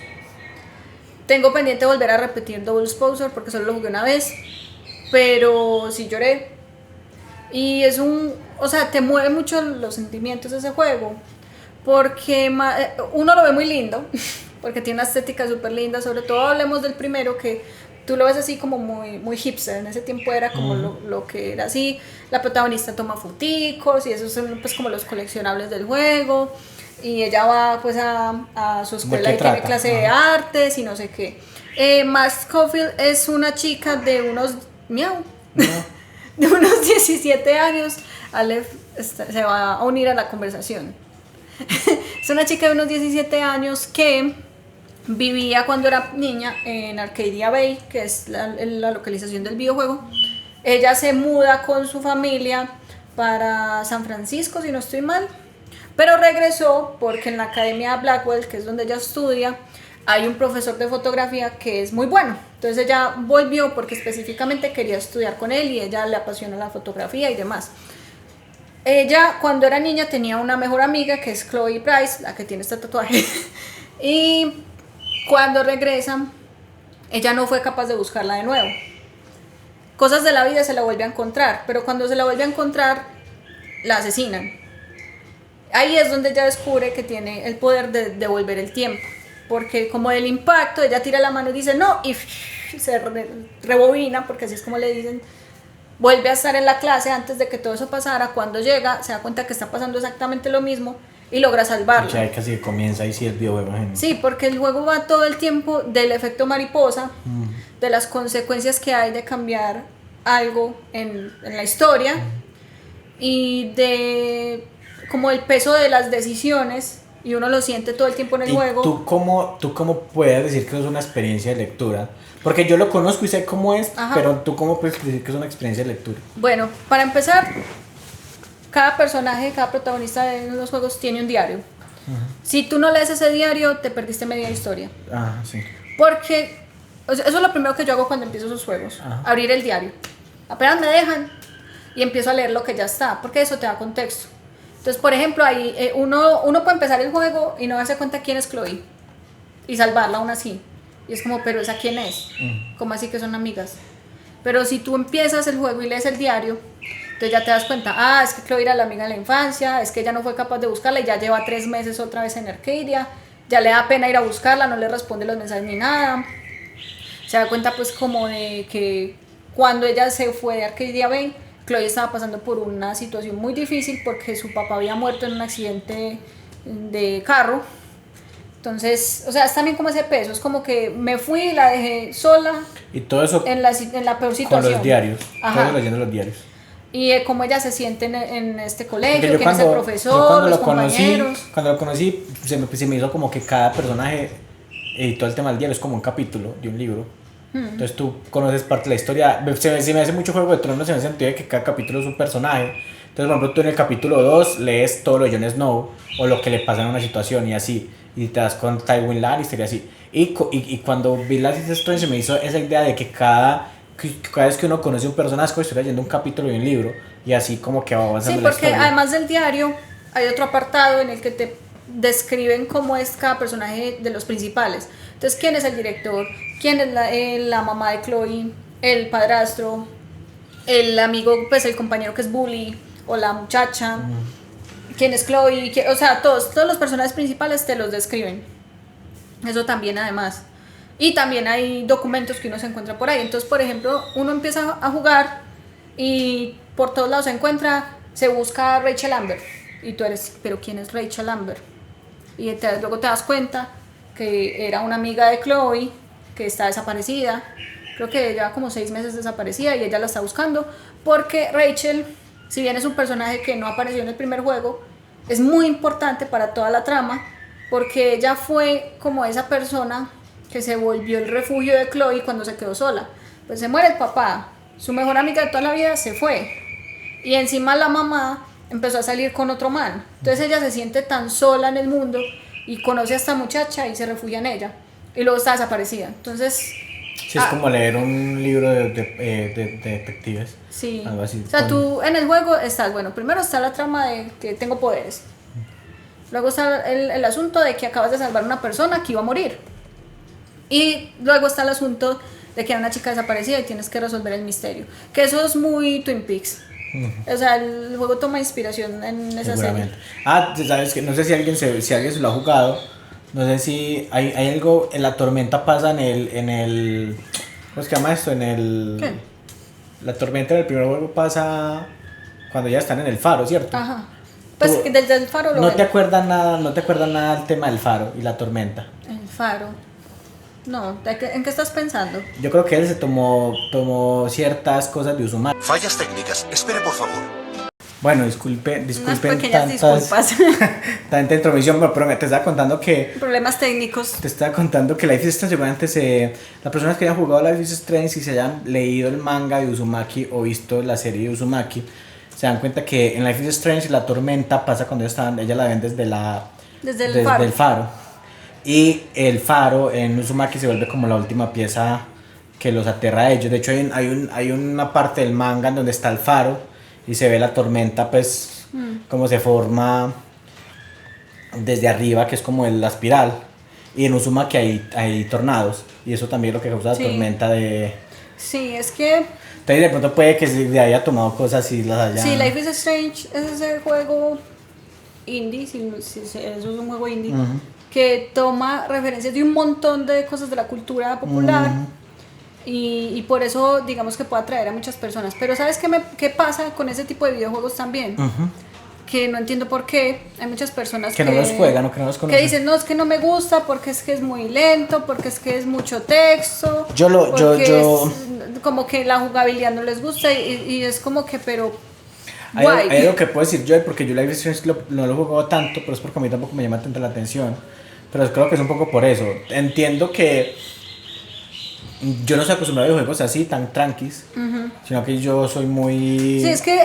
Tengo pendiente volver a repetir Double Exposure porque solo lo jugué una vez, pero sí lloré. Y es o sea, te mueve mucho los sentimientos de ese juego, porque uno lo ve muy lindo, porque tiene una estética súper linda. Sobre todo hablemos del primero, que tú lo ves así como muy hipster. En ese tiempo era como lo que era así. La protagonista toma foticos y esos son pues como los coleccionables del juego. Y ella va pues a su escuela y tiene clase de artes y no sé qué. Max Scofield es una chica de unos de unos 17 años. Aleph se va a unir a la conversación. Es una chica de unos 17 años que vivía cuando era niña en Arcadia Bay, que es la localización del videojuego. Ella se muda con su familia para San Francisco, si no estoy mal, pero regresó porque en la Academia Blackwell, que es donde ella estudia, hay un profesor de fotografía que es muy bueno. Entonces ella volvió porque específicamente quería estudiar con él y ella le apasiona la fotografía y demás. Ella cuando era niña tenía una mejor amiga que es Chloe Price, la que tiene este tatuaje. Y cuando regresan, ella no fue capaz de buscarla de nuevo. Cosas de la vida, se la vuelve a encontrar, pero cuando se la vuelve a encontrar, la asesinan. Ahí es donde ella descubre que tiene el poder de devolver el tiempo, porque como del impacto, ella tira la mano y dice no, y se rebobina, porque así es como le dicen. Vuelve a estar en la clase antes de que todo eso pasara. Cuando llega, se da cuenta que está pasando exactamente lo mismo y logra salvarlo. Ya casi que comienza ahí sí el videojuego. Sí, porque el juego va todo el tiempo del efecto mariposa, de las consecuencias que hay de cambiar algo en la historia y de como el peso de las decisiones, y uno lo siente todo el tiempo en el juego. ¿Tú cómo puedes decir que es una experiencia de lectura? Porque yo lo conozco y sé cómo es, pero ¿tú cómo puedes decir que es una experiencia de lectura? Bueno, para empezar, cada personaje, cada protagonista de los juegos tiene un diario. Si tú no lees ese diario, te perdiste media historia. Sí. Porque eso es lo primero que yo hago cuando empiezo esos juegos, abrir el diario. Apenas me dejan y empiezo a leer lo que ya está, porque eso te da contexto. Entonces, por ejemplo, ahí uno puede empezar el juego y no darse cuenta quién es Chloe y salvarla aún así. Y es como, pero ¿esa quién es? ¿Cómo así que son amigas? Pero si tú empiezas el juego y lees el diario, entonces ya te das cuenta, es que Chloe era la amiga de la infancia, es que ella no fue capaz de buscarla y ya lleva 3 meses otra vez en Arcadia, ya le da pena ir a buscarla, no le responde los mensajes ni nada. Se da cuenta pues como de que cuando ella se fue de Arcadia Bay, Chloe estaba pasando por una situación muy difícil porque su papá había muerto en un accidente de carro. Entonces, o sea, es también como ese peso, es como que me fui y la dejé sola. Y todo eso en la peor situación. con los diarios, todo leyendo los diarios. Y cómo ella se siente en este colegio, quién es el profesor, los compañeros. Cuando lo conocí, se me hizo como que cada personaje y todo el tema del diario es como un capítulo de un libro. Entonces tú conoces parte de la historia. Se me hace mucho Juego de Tronos en el sentido de que cada capítulo es un personaje. Entonces, por ejemplo, tú en el capítulo 2 lees todo lo de Jon Snow o lo que le pasa en una situación y así. Y te das con Tywin Lannister y así. Y cuando vi Life is Strange se me hizo esa idea de que cada vez que uno conoce un personaje estoy leyendo un capítulo de un libro y así como que va avanzando la historia. Sí, porque además del diario hay otro apartado en el que te describen cómo es cada personaje de los principales. Entonces, quién es el director, quién es la mamá de Chloe, el padrastro, el amigo, pues el compañero que es bully o la muchacha, quién es Chloe, o sea, todos los personajes principales te los describen. Eso también además. Y también hay documentos que uno se encuentra por ahí. Entonces, por ejemplo, uno empieza a jugar y por todos lados se busca a Rachel Amber. Y tú eres, ¿pero quién es Rachel Amber? Y luego te das cuenta que era una amiga de Chloe que está desaparecida. Creo que lleva como 6 meses desaparecida y ella la está buscando. Porque Rachel, si bien es un personaje que no apareció en el primer juego, es muy importante para toda la trama. Porque ella fue como esa persona que se volvió el refugio de Chloe cuando se quedó sola. Pues se muere el papá, su mejor amiga de toda la vida se fue. Y encima la mamá empezó a salir con otro man. Entonces ella se siente tan sola en el mundo y conoce a esta muchacha y se refugia en ella. Y luego está desaparecida. Entonces... Sí, es como leer un libro de detectives. Sí. Algo así. O sea, tú en el juego estás, bueno, primero está la trama de que tengo poderes. Luego está el asunto de que acabas de salvar a una persona que iba a morir. Y luego está el asunto de que hay una chica desaparecida y tienes que resolver el misterio. Que eso es muy Twin Peaks. O sea, el juego toma inspiración en esa serie. Sabes que no sé si alguien se lo ha jugado. No sé si hay algo. En la tormenta pasa en el ¿cómo se llama esto? ¿Qué? La tormenta del primer juego pasa cuando ya están en el faro, ¿cierto? Ajá. Pues desde el faro no te acuerdas nada del tema del faro y la tormenta. El faro. No, ¿en qué estás pensando? Yo creo que él se tomó ciertas cosas de Uzumaki. Fallas técnicas. Espere, por favor. Bueno, disculpen Unas pequeñas disculpas. Tanta intromisión, pero te estaba contando que... Problemas técnicos. Te estaba contando que Life is Strange, seguramente las personas que hayan jugado Life is Strange y se hayan leído el manga de Uzumaki o visto la serie de Uzumaki, se dan cuenta que en Life is Strange la tormenta pasa cuando ella la ven desde el faro. Y el faro en Uzumaki se vuelve como la última pieza que los aterra a ellos. De hecho hay una parte del manga en donde está el faro y se ve la tormenta pues como se forma desde arriba, que es como la espiral. Y en Uzumaki hay tornados y eso también es lo que causa la tormenta de... Sí, es que... Entonces de pronto puede que se haya tomado cosas y las haya... Sí, Life is Strange es ese juego indie, eso es un juego indie, que toma referencias de un montón de cosas de la cultura popular y por eso digamos que puede atraer a muchas personas. Pero ¿sabes qué pasa con ese tipo de videojuegos también? que no entiendo por qué. Hay muchas personas que no los juegan o que no los conocen. Que dicen, no, es que no me gusta porque es que es muy lento, porque es que es mucho texto. Es como que la jugabilidad no les gusta y es como que, pero... Hay algo que puedo decir yo, porque yo Life is Strange no lo he jugado tanto, pero es porque a mí tampoco me llama tanto la atención. Pero creo que es un poco por eso. Entiendo que yo no soy acostumbrado a videojuegos así, tan tranquis, sino que yo soy muy... Sí, es que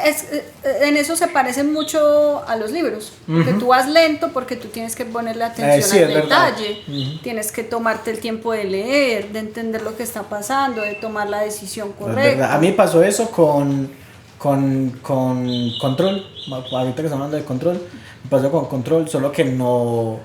en eso se parecen mucho a los libros, porque tú vas lento, porque tú tienes que ponerle atención al detalle, tienes que tomarte el tiempo de leer, de entender lo que está pasando, de tomar la decisión correcta. A mí pasó eso con Control, ahorita que estamos hablando de Control, me pasó con Control, solo que no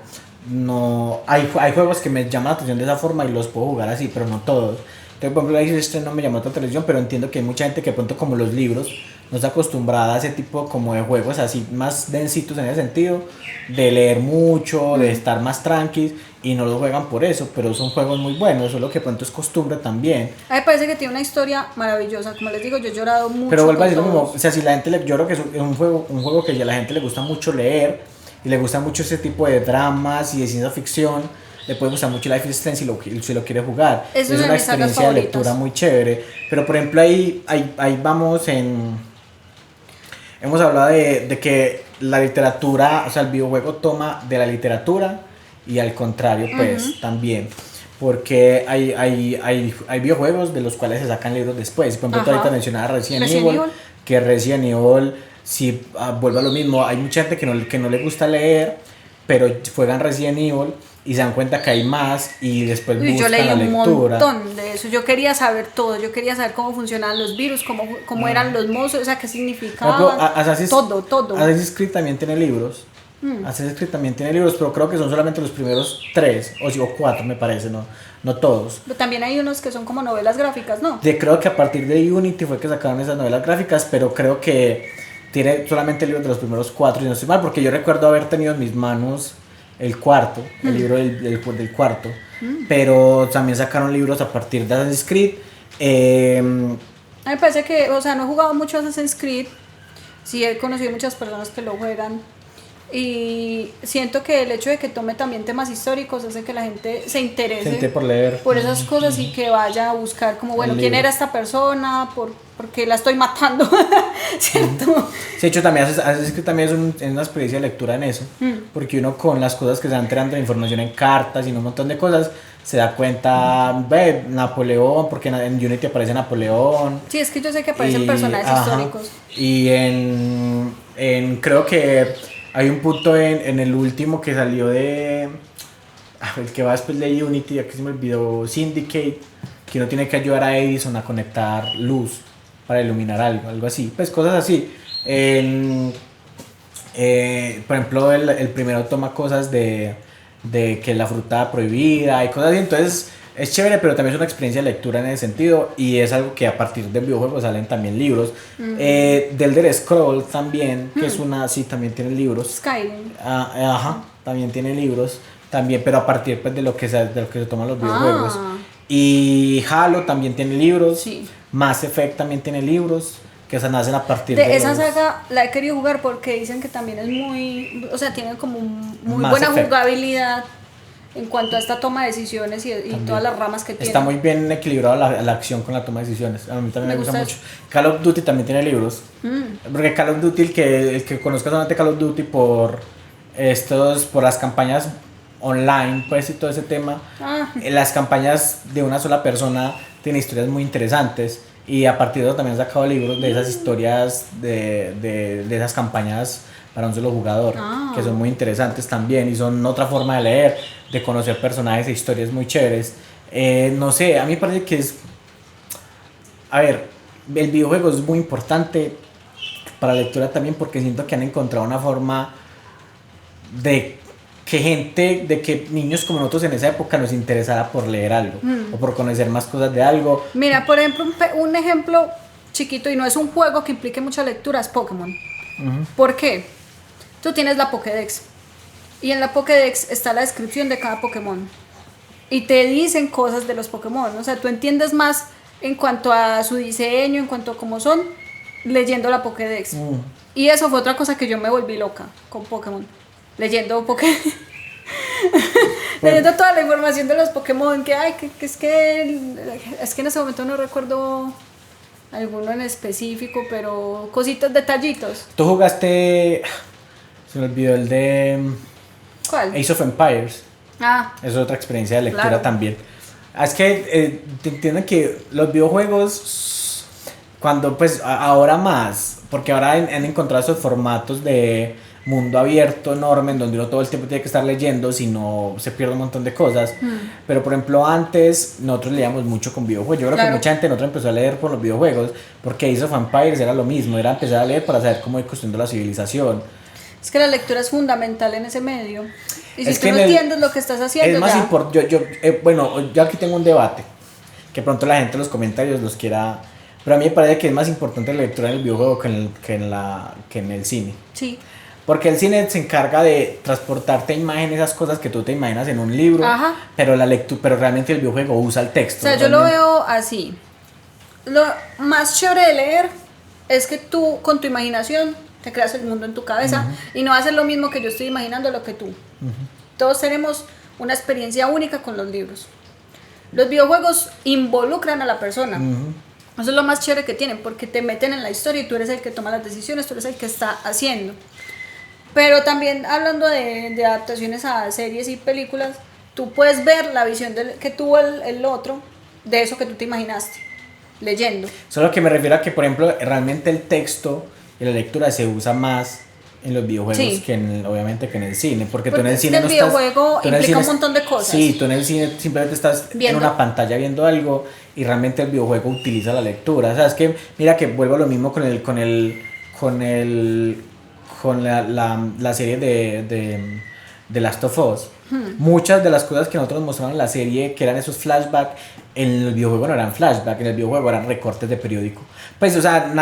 hay juegos que me llaman la atención de esa forma y los puedo jugar así, pero no todos. Entonces, por ejemplo, este no me llamó tanto la atención, pero entiendo que hay mucha gente que de pronto, como los libros, no está acostumbrada a ese tipo como de juegos así más densitos en ese sentido, de leer mucho, de estar más tranquis, y no los juegan por eso, pero son juegos muy buenos, solo que de pronto es costumbre también. A mí me parece que tiene una historia maravillosa, como les digo, yo he llorado mucho. Pero vuelvo a decir lo mismo, o sea, si la gente yo creo que es un juego que ya a la gente le gusta mucho leer, y le gusta mucho ese tipo de dramas y de ciencia ficción, le puede gustar mucho Life is Strange si lo quiere jugar. Es una experiencia de lectura muy chévere. Pero por ejemplo ahí vamos hemos hablado de que la literatura, o sea, el videojuego toma de la literatura y al contrario, pues, también. Porque hay videojuegos de los cuales se sacan libros después. Por ejemplo, tú ahorita mencionabas Resident Evil, que Resident Evil, si vuelve a lo mismo, hay mucha gente que no le gusta leer, pero juegan Resident Evil y se dan cuenta que hay más y después buscan la lectura. Yo leí un montón de eso, yo quería saber todo, yo quería saber cómo funcionaban los virus, cómo eran los monstruos, o sea, qué significaban, todo. Assassin's Creed también tiene libros. Assassin's Creed también tiene libros, pero creo que son solamente los primeros 3 o 4, me parece, no todos. Pero también hay unos que son como novelas gráficas, ¿no? Creo que a partir de Unity fue que sacaron esas novelas gráficas, pero creo que tiene solamente libros de los primeros 4, y no estoy mal, porque yo recuerdo haber tenido en mis manos el cuarto, el libro del cuarto, pero también sacaron libros a partir de Assassin's Creed. A mí me parece que, o sea, no he jugado mucho Assassin's Creed, sí he conocido muchas personas que lo juegan, y siento que el hecho de que tome también temas históricos hace que la gente se interese por leer, por esas cosas, y que vaya a buscar como, bueno, quién era esta persona, porque la estoy matando, ¿cierto? De hecho, también es una experiencia de lectura en eso, porque uno con las cosas que se van enterando de información en cartas y en un montón de cosas, se da cuenta, ve, Napoleón, porque en Unity aparece Napoleón. Sí, es que yo sé que aparecen personajes históricos. Y creo que hay un punto en el último que salió el que va después de Unity, aquí se me olvidó, Syndicate, que uno tiene que ayudar a Edison a conectar luz para iluminar algo así, pues cosas así. Por ejemplo, el primero toma cosas de que la fruta prohibida y cosas así, entonces es chévere, pero también es una experiencia de lectura en ese sentido, y es algo que a partir del videojuego salen también libros. Del Elder Scrolls también, que es sí, también tiene libros. Skyrim. También tiene libros, también, pero a partir pues, de lo que se toman los videojuegos. Y Halo también tiene libros. Sí. Mass Effect también tiene libros que se nacen a partir de esa saga. La he querido jugar porque dicen que también es muy, o sea, tiene como muy buena jugabilidad en cuanto a esta toma de decisiones y todas las ramas que tiene. Está muy bien equilibrado la acción con la toma de decisiones. A mí también me gusta mucho. Call of Duty también tiene libros. Porque Call of Duty, el que conozca solamente Call of Duty por las campañas online, pues, y todo ese tema. Las campañas de una sola persona tienen historias muy interesantes, y a partir de eso también han sacado libros de esas historias de esas campañas para un solo jugador, que son muy interesantes también, y son otra forma de leer, de conocer personajes e historias muy chéveres. No sé, a mí me parece que el videojuego es muy importante para la lectura también, porque siento que han encontrado una forma de que niños como nosotros en esa época nos interesara por leer algo, o por conocer más cosas de algo. Mira, por ejemplo, un ejemplo chiquito, y no es un juego que implique mucha lectura, es Pokémon. ¿Por qué? Tú tienes la Pokédex, y en la Pokédex está la descripción de cada Pokémon, y te dicen cosas de los Pokémon, o sea, tú entiendes más en cuanto a su diseño, en cuanto a cómo son, leyendo la Pokédex. Y eso fue otra cosa que yo me volví loca con Pokémon. Leyendo Pokémon. Leyendo toda la información de los Pokémon. Que es que en ese momento no recuerdo alguno en específico, pero cositas, detallitos. ¿Tú jugaste? Se me olvidó el de ¿Cuál? Age of Empires. Es otra experiencia de lectura, claro. también. Es que entienden que los videojuegos, cuando pues ahora más, porque ahora han encontrado esos formatos de mundo abierto enorme en donde uno todo el tiempo tiene que estar leyendo, si no se pierde un montón de cosas. Pero por ejemplo antes nosotros leíamos mucho con videojuegos. Yo creo que mucha gente nosotros empezó a leer por los videojuegos, porque Age of Empires era lo mismo, era empezar a leer para saber cómo ir construyendo la civilización. Es que la lectura es fundamental en ese medio. Y si Es tú que no entiendes lo que estás haciendo, es más importante. Bueno, yo aquí tengo un debate que pronto la gente en los comentarios los quiera, pero a mí me parece que es más importante la lectura en el videojuego que en el cine. Sí. Porque el cine se encarga de transportarte imágenes, esas cosas que tú te imaginas en un libro. Ajá. Pero pero realmente el videojuego usa el texto. O sea, yo lo veo así. Lo más chévere de leer es que tú con tu imaginación te creas el mundo en tu cabeza y no va a ser lo mismo que yo estoy imaginando lo que tú. Todos tenemos una experiencia única con los libros. Los videojuegos involucran a la persona. Eso es lo más chévere que tienen, porque te meten en la historia y tú eres el que toma las decisiones, tú eres el que está haciendo. Pero también hablando de adaptaciones a series y películas, tú puedes ver la visión que tuvo el otro de eso que tú te imaginaste, leyendo. Solo que me refiero a que, por ejemplo, realmente el texto y la lectura se usa más en los videojuegos que obviamente que en el cine, porque tú en el cine no estás... El videojuego implica un montón de cosas. Sí, tú en el cine simplemente estás en una pantalla viendo algo y realmente el videojuego utiliza la lectura. O sea, es que mira que vuelvo a lo mismo con la serie de Last of Us. Muchas de las cosas que nosotros mostraron en la serie, que eran esos flashbacks, en el videojuego no eran flashbacks, en el videojuego eran recortes de periódico. Pues, o sea,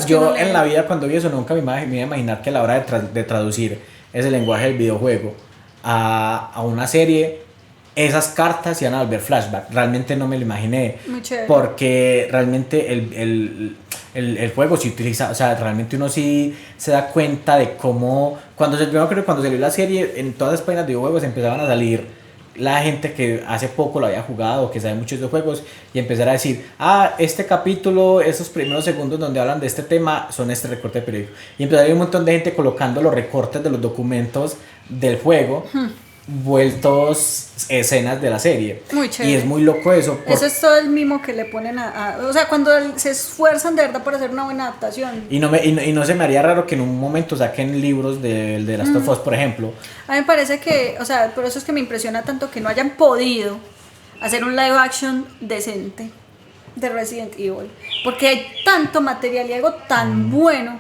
yo en la vida cuando vi eso nunca me iba a imaginar que a la hora de traducir ese lenguaje del videojuego a una serie, esas cartas iban a volver flashback. Realmente no me lo imaginé. Muy chévere. Porque realmente el juego se utiliza, o sea, realmente uno sí se da cuenta de cómo, yo creo que cuando salió la serie, en todas las páginas de videojuegos empezaban a salir la gente que hace poco lo había jugado, que sabe mucho de juegos, y empezar a decir, este capítulo, esos primeros segundos donde hablan de este tema son este recorte de periódico, y empezar a ver un montón de gente colocando los recortes de los documentos del juego vueltos escenas de la serie. Muy chévere. Y es muy loco eso. Eso es todo el mimo que le ponen o sea, cuando se esfuerzan de verdad por hacer una buena adaptación. Y no se me haría raro que en un momento saquen libros de Last of Us, por ejemplo. A mí me parece que, o sea, por eso es que me impresiona tanto que no hayan podido hacer un live action decente de Resident Evil, porque hay tanto material y algo tan bueno.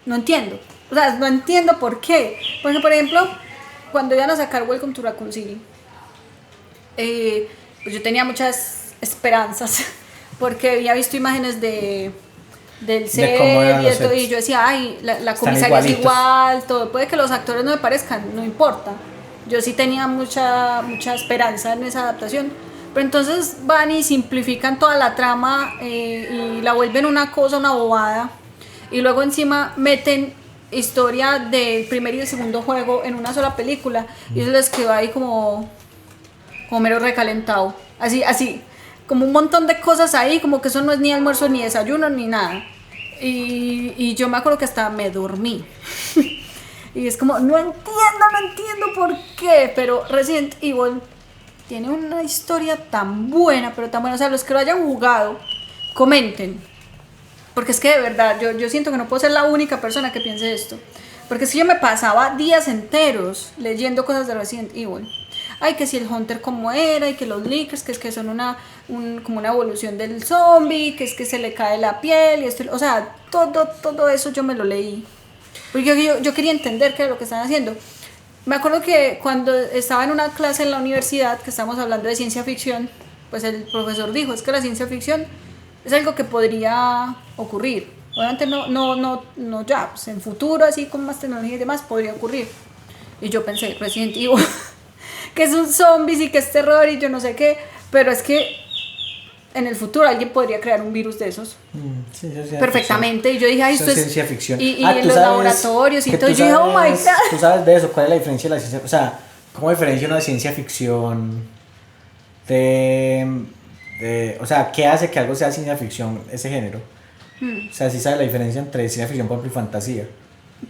No entiendo. O sea, no entiendo por qué. Porque, por ejemplo, cuando iban a sacar Welcome to Raccoon City, pues yo tenía muchas esperanzas porque había visto imágenes del set y yo decía, la comisaría es igual, todo. Puede que los actores no me parezcan, no importa. Yo sí tenía mucha esperanza en esa adaptación. Pero entonces van y simplifican toda la trama y la vuelven una bobada. Y luego encima meten historia del primer y el segundo juego en una sola película y eso les quedó ahí como mero recalentado, así como un montón de cosas ahí, como que eso no es ni almuerzo ni desayuno ni nada, y yo me acuerdo que hasta me dormí y es como no entiendo por qué, pero Resident Evil tiene una historia tan buena, pero tan buena. O sea, los que lo hayan jugado comenten. Porque es que de verdad, yo siento que no puedo ser la única persona que piense esto. Porque si yo me pasaba días enteros leyendo cosas de Resident Evil. Que si el Hunter como era, y que los leakers, que es que son como una evolución del zombie, que es que se le cae la piel, y esto, o sea, todo eso yo me lo leí. Porque yo quería entender qué era lo que estaban haciendo. Me acuerdo que cuando estaba en una clase en la universidad, que estábamos hablando de ciencia ficción, pues el profesor dijo, es que la ciencia ficción es algo que podría ocurrir. Obviamente no ya, pues en futuro, así con más tecnología y demás, podría ocurrir. Y yo pensé, Resident Evil, que es un zombies y que es terror y yo no sé qué, pero es que en el futuro alguien podría crear un virus de esos. Sí, eso es Perfectamente. Y yo dije, ay, eso esto es es ciencia ficción. Y en los laboratorios y todo. Yo dije, oh my God. Tú sabes de eso, ¿cuál es la diferencia de la ciencia? O sea, ¿cómo diferencia una ciencia ficción o sea, ¿qué hace que algo sea ciencia ficción, ese género? O sea, ¿sí sabes la diferencia entre ciencia ficción, por ejemplo, y fantasía?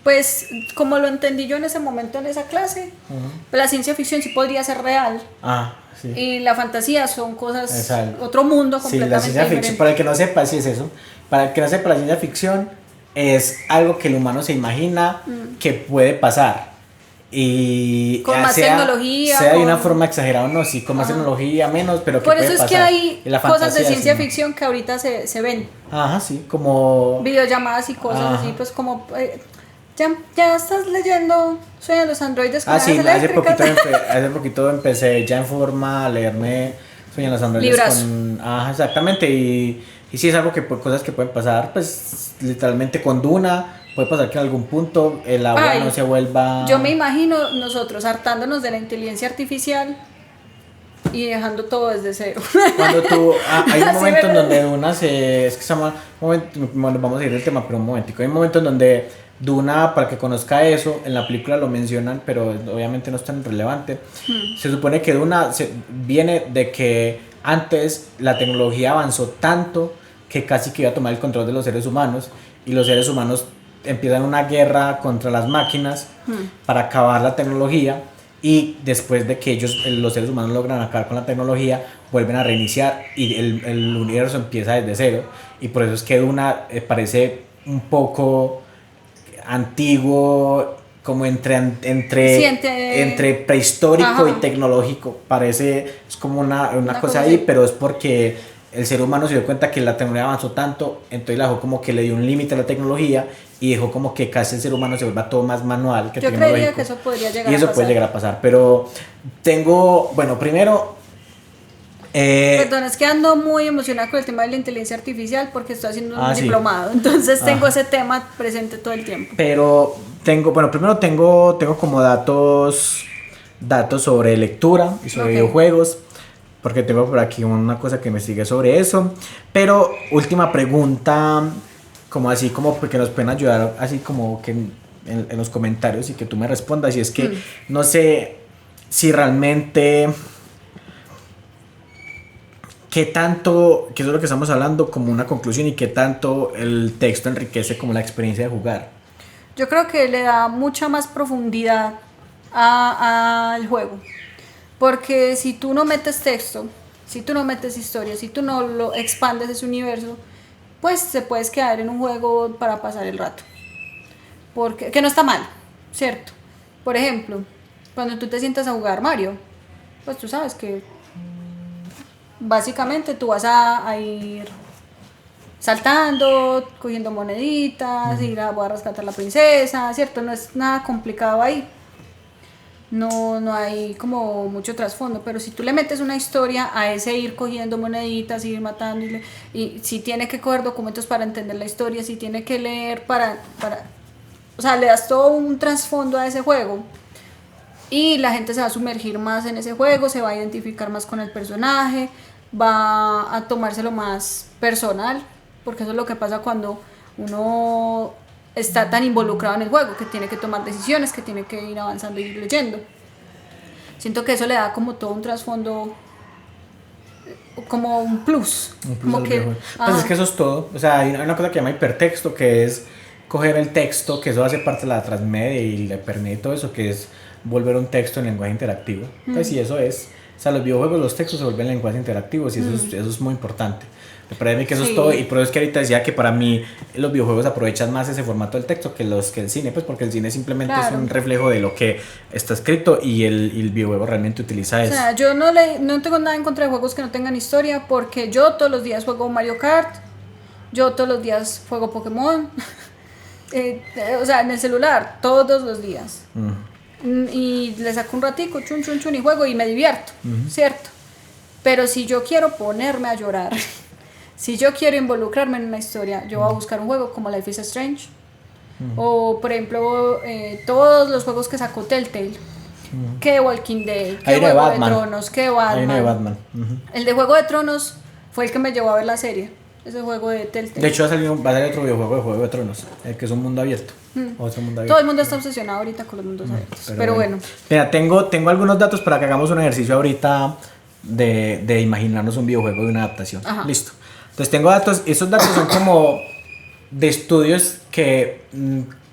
Pues, como lo entendí yo en ese momento en esa clase, pues la ciencia ficción sí podría ser real. Sí. Y la fantasía son cosas, Exacto. otro mundo Sí, completamente la ciencia ficción, diferente. para el que no sepa, sí es eso. Para el que no sepa, la ciencia ficción es algo que el humano se imagina que puede pasar. Y con más tecnología. Sea de una forma exagerada o no, sí, con más tecnología, menos, pero que por puede eso es pasar. que hay Y la cosas de fantasía, ciencia sí, ficción que ahorita se ven. Ajá, sí, como... Videollamadas y cosas así, pues como... ya estás leyendo Sueñan los androides con sí, eléctricas. hace poquito empecé ya en forma a leerme Sueñan los androides Librazo. exactamente, y sí es algo que, cosas que pueden pasar, pues literalmente con Duna, puede pasar que en algún punto el agua no se vuelva... Yo me imagino nosotros hartándonos de la inteligencia artificial y dejando todo desde cero. Cuando tú, hay un Así momento en me- donde Duna es que se llama, bueno, vamos a ir del tema, pero un momentico, hay un momento en donde Duna, para que conozca eso, en la película lo mencionan, pero obviamente no es tan relevante. Se supone que Duna viene de que antes la tecnología avanzó tanto que casi que iba a tomar el control de los seres humanos, y los seres humanos empiezan una guerra contra las máquinas para acabar la tecnología, y después de que los seres humanos logran acabar con la tecnología, vuelven a reiniciar y el universo empieza desde cero, y por eso es que Duna parece un poco antiguo, como entre prehistórico y tecnológico, parece, es como una cosa ahí, así. pero es porque el ser humano se dio cuenta que la tecnología avanzó tanto, entonces la dejó como que le dio un límite a la tecnología y dejó como que casi el ser humano se vuelva todo más manual que tecnológico. Yo creería que eso podría llegar a pasar. Y eso puede llegar a pasar, pero primero... Perdón, es que ando muy emocionada con el tema de la inteligencia artificial porque estoy haciendo un diplomado, entonces tengo ese tema presente todo el tiempo. Pero primero tengo como datos sobre lectura y sobre videojuegos, porque tengo por aquí una cosa que investigué sobre eso. Pero última pregunta, como así como que nos pueden ayudar, así como que en los comentarios y que tú me respondas, y es que no sé si realmente... ¿Qué tanto, que eso es lo que estamos hablando como una conclusión, y qué tanto el texto enriquece como la experiencia de jugar? Yo creo que le da mucha más profundidad al juego, porque si tú no metes texto, si tú no metes historia, si tú no lo expandes ese universo, pues te puedes quedar en un juego para pasar el rato, porque que no está mal, ¿cierto? Por ejemplo, cuando tú te sientas a jugar Mario, pues tú sabes que básicamente tú vas a ir saltando, cogiendo moneditas, voy a rescatar a la princesa, ¿cierto? No es nada complicado ahí. No hay como mucho trasfondo, pero si tú le metes una historia a ese ir cogiendo moneditas, ir matando, y si tiene que coger documentos para entender la historia, si tiene que leer o sea, le das todo un trasfondo a ese juego. Y la gente se va a sumergir más en ese juego, se va a identificar más con el personaje, va a tomárselo más personal, porque eso es lo que pasa cuando uno está tan involucrado en el juego, que tiene que tomar decisiones, que tiene que ir avanzando y ir leyendo. Siento que eso le da como todo un trasfondo, como un plus. Como que, pues es que eso es todo. O sea, hay una cosa que se llama hipertexto, que es coger el texto, que eso hace parte de la transmedia y le permite todo eso, que es volver un texto en lenguaje interactivo. Entonces, sí, eso es. O sea, los videojuegos, los textos se vuelven lenguajes interactivos, y eso es muy importante. Me parece que eso es todo, y por eso es que ahorita decía que para mí los videojuegos aprovechan más ese formato del texto que el cine, pues porque el cine simplemente es un reflejo de lo que está escrito, y el videojuego realmente utiliza eso. O sea, yo no tengo nada en contra de juegos que no tengan historia, porque yo todos los días juego Mario Kart, yo todos los días juego Pokémon, o sea, en el celular, todos los días. Y le saco un ratico, chun y juego y me divierto, ¿cierto? Pero si yo quiero ponerme a llorar, si yo quiero involucrarme en una historia, yo voy a buscar un juego como Life is Strange, o por ejemplo todos los juegos que sacó Telltale, que Walking Dead, que Juego de Tronos, que Batman. El de Juego de Tronos fue el que me llevó a ver la serie, ese juego de Telltale. De hecho va a salir otro videojuego de Juego de Tronos, el que es un mundo abierto. Otro mundo abierto. Todo el mundo está obsesionado ahorita con los mundos abiertos. Pero bueno. Mira, tengo algunos datos para que hagamos un ejercicio ahorita de imaginarnos un videojuego de una adaptación. Ajá. Listo. Entonces tengo datos, esos datos son como de estudios que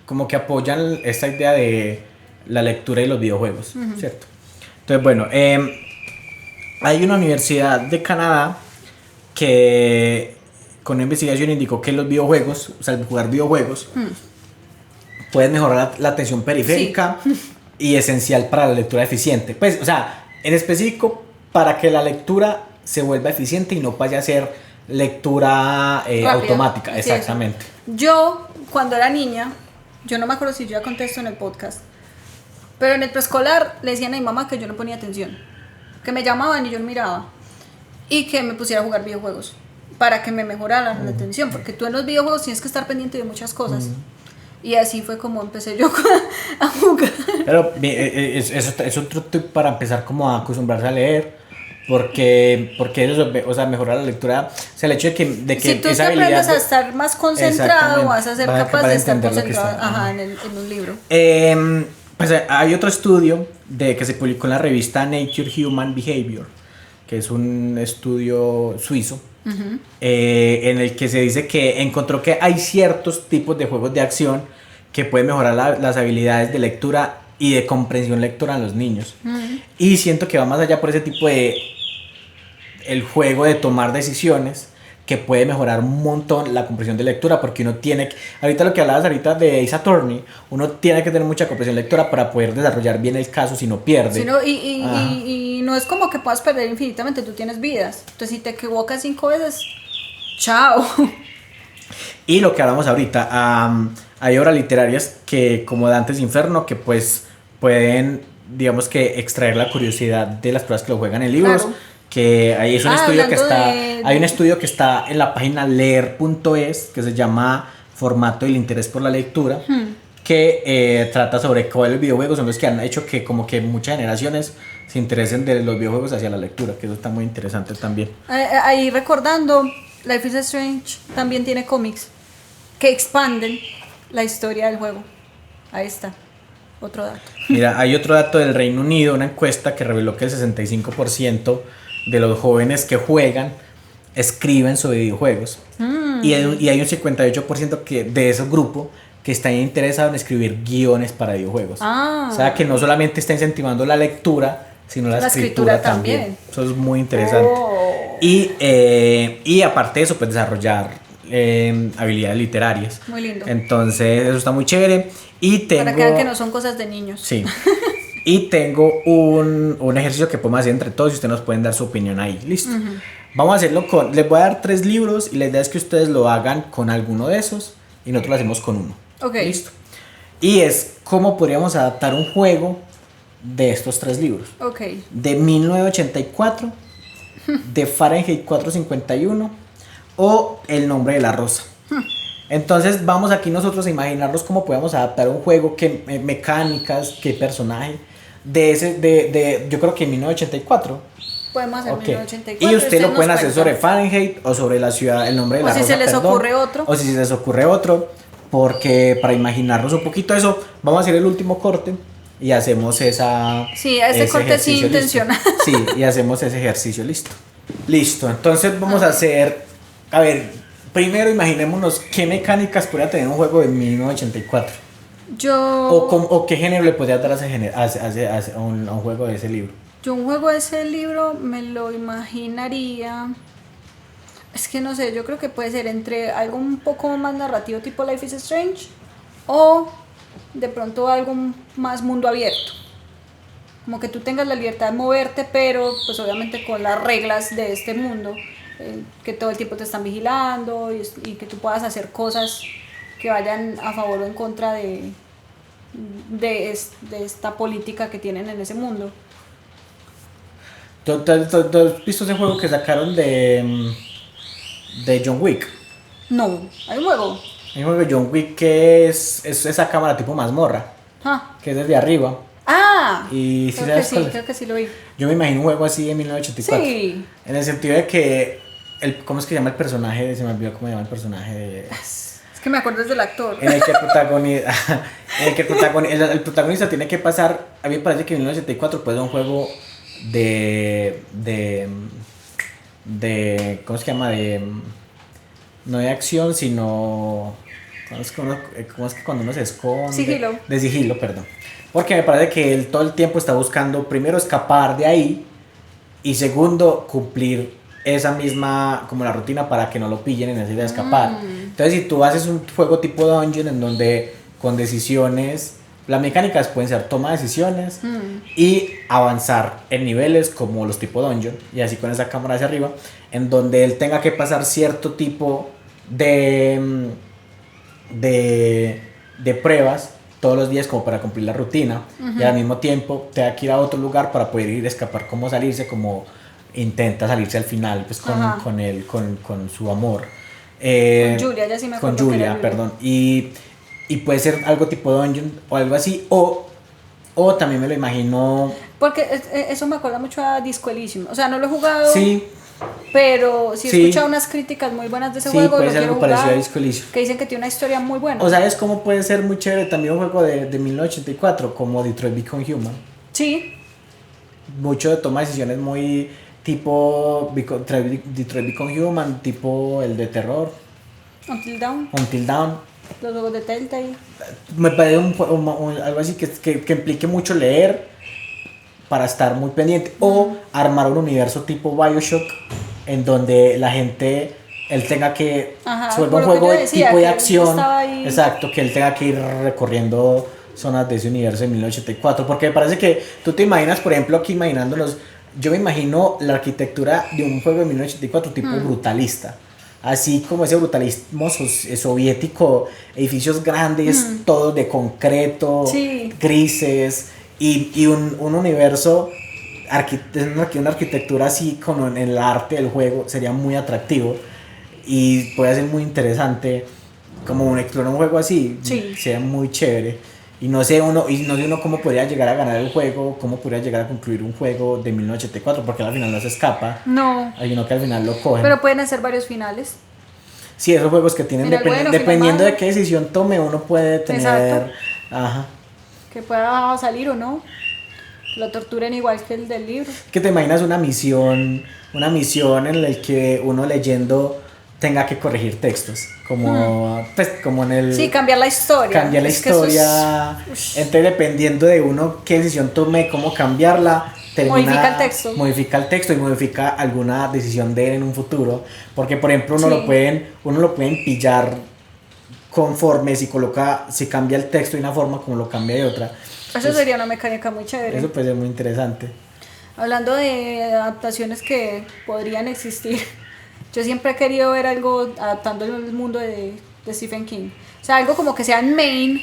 como que apoyan esta idea de la lectura y los videojuegos, ¿cierto? Entonces, bueno, hay una universidad de Canadá que con una investigación indicó que los videojuegos, o sea, el jugar videojuegos, pueden mejorar la atención periférica y esencial para la lectura eficiente. Pues, o sea, en específico, para que la lectura se vuelva eficiente y no vaya a ser lectura automática. Sí, exactamente. eso. Yo, cuando era niña, yo no me acuerdo si yo ya contesto en el podcast, pero en el preescolar le decían a mi mamá que yo no ponía atención, que me llamaban y yo no miraba, y que me pusiera a jugar videojuegos para que me mejorara la atención, porque tú en los videojuegos tienes que estar pendiente de muchas cosas. Y así fue como empecé yo a jugar. Pero es otro tip para empezar como a acostumbrarse a leer, porque eso, o sea, mejorar la lectura, o sea, el hecho de que si tú esa te aprendes habilidad a estar más concentrado, vas a ser capaz de estar concentrado en un libro. Pues hay otro estudio que se publicó en la revista Nature Human Behavior, que es un estudio suizo, en el que se dice que encontró que hay ciertos tipos de juegos de acción que pueden mejorar las habilidades de lectura y de comprensión lectora en los niños. Y siento que va más allá por ese tipo de el juego de tomar decisiones, que puede mejorar un montón la comprensión de lectura, porque uno tiene que, ahorita lo que hablabas ahorita de Ace Attorney, uno tiene que tener mucha comprensión lectora para poder desarrollar bien el caso, si no pierde. Y no es como que puedas perder infinitamente, tú tienes vidas. Entonces si te equivocas 5 veces, chao. Y lo que hablamos ahorita, hay obras literarias que, como Dante's Inferno, que pues pueden, digamos que, extraer la curiosidad de las personas que lo juegan en libros. Claro. Que ahí es un estudio que está, hay un estudio que está en la página leer.es, que se llama Formato y el interés por la lectura, que trata sobre cuáles videojuegos son los que han hecho que como que muchas generaciones se interesen de los videojuegos hacia la lectura, que eso está muy interesante también. Ahí recordando, Life is Strange también tiene cómics que expanden la historia del juego. Ahí está, otro dato. Mira, hay otro dato del Reino Unido, una encuesta que reveló que el 65% de los jóvenes que juegan escriben sobre videojuegos, y hay un 58% de ese grupo que está interesado en escribir guiones para videojuegos. O sea, que no solamente está incentivando la lectura, sino la escritura también. Eso es muy interesante. Y aparte de eso, pues desarrollar habilidades literarias. Muy lindo. Entonces eso está muy chévere. Para que vean que no son cosas de niños. Sí. Y tengo un ejercicio que podemos hacer entre todos y ustedes nos pueden dar su opinión ahí. Listo. Vamos a hacerlo les voy a dar 3 libros y la idea es que ustedes lo hagan con alguno de esos y nosotros lo hacemos con uno. Listo. Y es cómo podríamos adaptar un juego de estos 3 libros. De 1984, de Fahrenheit 451 o El nombre de la rosa. Entonces vamos aquí nosotros a imaginarnos cómo podemos adaptar un juego, qué mecánicas, qué personaje yo creo que en 1984. Podemos hacer 1984. Y ustedes lo pueden hacer sobre Fahrenheit o sobre la ciudad, el nombre de la rosa. O si se les ocurre otro. O si se les ocurre otro, porque para imaginarnos un poquito eso, vamos a hacer el último corte y hacemos ese corte sí intencional. Sí, y hacemos ese ejercicio, listo, entonces vamos a hacer, a ver, primero imaginémonos qué mecánicas podría tener un juego de 1984. O qué género le podría dar a un juego de ese libro. Yo un juego de ese libro me lo imaginaría, es que no sé, yo creo que puede ser entre algo un poco más narrativo tipo Life is Strange o de pronto algo más mundo abierto, como que tú tengas la libertad de moverte, pero pues obviamente con las reglas de este mundo, que todo el tiempo te están vigilando y que tú puedas hacer cosas que vayan a favor o en contra de esta política que tienen en ese mundo. ¿Tú has visto ese juego que sacaron de John Wick? No, hay un juego. Hay un juego de John Wick que es esa cámara tipo mazmorra, que es desde arriba. Y creo que sí lo vi. Yo me imagino un juego así en 1984. Sí. En el sentido de que ¿Cómo es que se llama el personaje? Se me olvidó cómo se llama el personaje de... Es que me acuerdo del actor. En el que el protagonista tiene que pasar. A mí me parece que en 1984 puede ser un juego de ¿cómo se llama? No de acción, sino ¿cómo es que cuando uno se esconde? Sigilo. De sigilo, perdón. Porque me parece que él todo el tiempo está buscando primero escapar de ahí y segundo cumplir esa misma como la rutina para que no lo pillen en esa idea de escapar. Entonces si tú haces un juego tipo dungeon en donde con decisiones, las mecánicas pueden ser toma de decisiones y avanzar en niveles como los tipo dungeon y así con esa cámara hacia arriba, en donde él tenga que pasar cierto tipo de pruebas todos los días como para cumplir la rutina y al mismo tiempo tenga que ir a otro lugar para poder ir a escapar, como salirse, como intenta salirse al final pues con su amor, Con Julia, ya sí me acuerdo. con Julia, perdón, y puede ser algo tipo dungeon o algo así, o también me lo imagino. Porque eso me acuerda mucho a Disco Elysium. O sea, no lo he jugado. Sí. Pero sí he Sí. escuchado unas críticas muy buenas de ese Sí, juego. puede Lo ser quiero algo parecido jugar, a Disco Elysium. que dicen que tiene una historia muy buena. O sabes cómo puede ser muy chévere también un juego de 1984 como Detroit Become Human. Sí. Mucho de toma de decisiones muy tipo Detroit Become Human, tipo el de terror, Until Dawn. Until Dawn. Los juegos de Telltale. Me parece algo así que implique mucho leer para estar muy pendiente, o armar un universo tipo Bioshock en donde la gente, él tenga que se vuelva un juego de tipo de acción, exacto, que él tenga que ir recorriendo zonas de ese universo de 1984, porque me parece que tú te imaginas, por ejemplo, aquí imaginándonos, yo me imagino la arquitectura de un juego de 1984 tipo brutalista, así como ese brutalismo soviético, edificios grandes, todos de concreto, Sí. grises, y un universo, una arquitectura así como en el arte del juego sería muy atractivo y puede ser muy interesante como explorar un juego así. Sí. Sería muy chévere. Y no sé uno cómo podría llegar a ganar el juego, cómo podría llegar a concluir un juego de 1984, porque al final no se escapa. No. Hay uno que al final lo cogen. Pero pueden hacer varios finales. Sí, esos juegos que tienen, Final bueno, dependiendo final de qué decisión tome, uno puede tener. Exacto. Ajá. Que pueda salir o no. Que lo torturen igual que el del libro. Que te imaginas una misión en la que uno leyendo tenga que corregir textos, como pues como en el Sí, cambiar la historia. cambiar la Es que eso historia, entonces dependiendo de uno qué decisión tome, cómo cambiarla, Modifica el texto. modifica el texto y modifica alguna decisión de él en un futuro, porque por ejemplo uno lo pueden pillar conforme si cambia el texto de una forma como lo cambia de otra. Eso sería una mecánica muy chévere. Eso puede ser muy interesante. Hablando de adaptaciones que podrían existir, yo siempre he querido ver algo adaptando el mundo de Stephen King. O sea, algo como que sea en Maine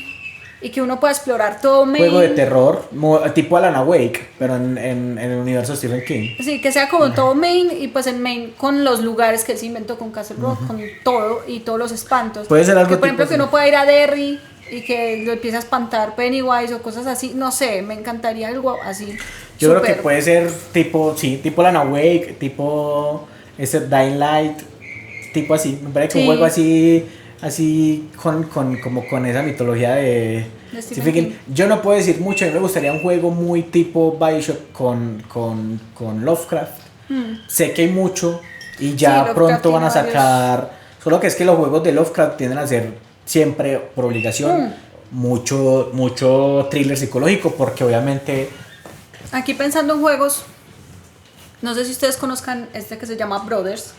y que uno pueda explorar todo Maine. Juego de terror, tipo Alan Wake, pero en el universo de Stephen King. Sí, que sea como todo Maine y pues en Maine con los lugares que él se inventó, con Castle Rock, con todo y todos los espantos. Puede ser algo que por tipo ejemplo que uno pueda ir a Derry y que lo empiece a espantar Pennywise o cosas así, no sé, me encantaría algo así. Yo creo Súper. que puede ser tipo Alan Wake, tipo ese Dying Light, tipo así. Me parece que un Sí. juego así con esa mitología de Stephen King. Yo no puedo decir mucho, a mí me gustaría un juego muy tipo Bioshock con Lovecraft. Sé que hay mucho y ya Sí, pronto Lovecraft van a tiene sacar, solo que es que los juegos de Lovecraft tienden a ser siempre por obligación mucho thriller psicológico, porque obviamente Aquí pensando en juegos, no sé si ustedes conozcan este que se llama Brothers,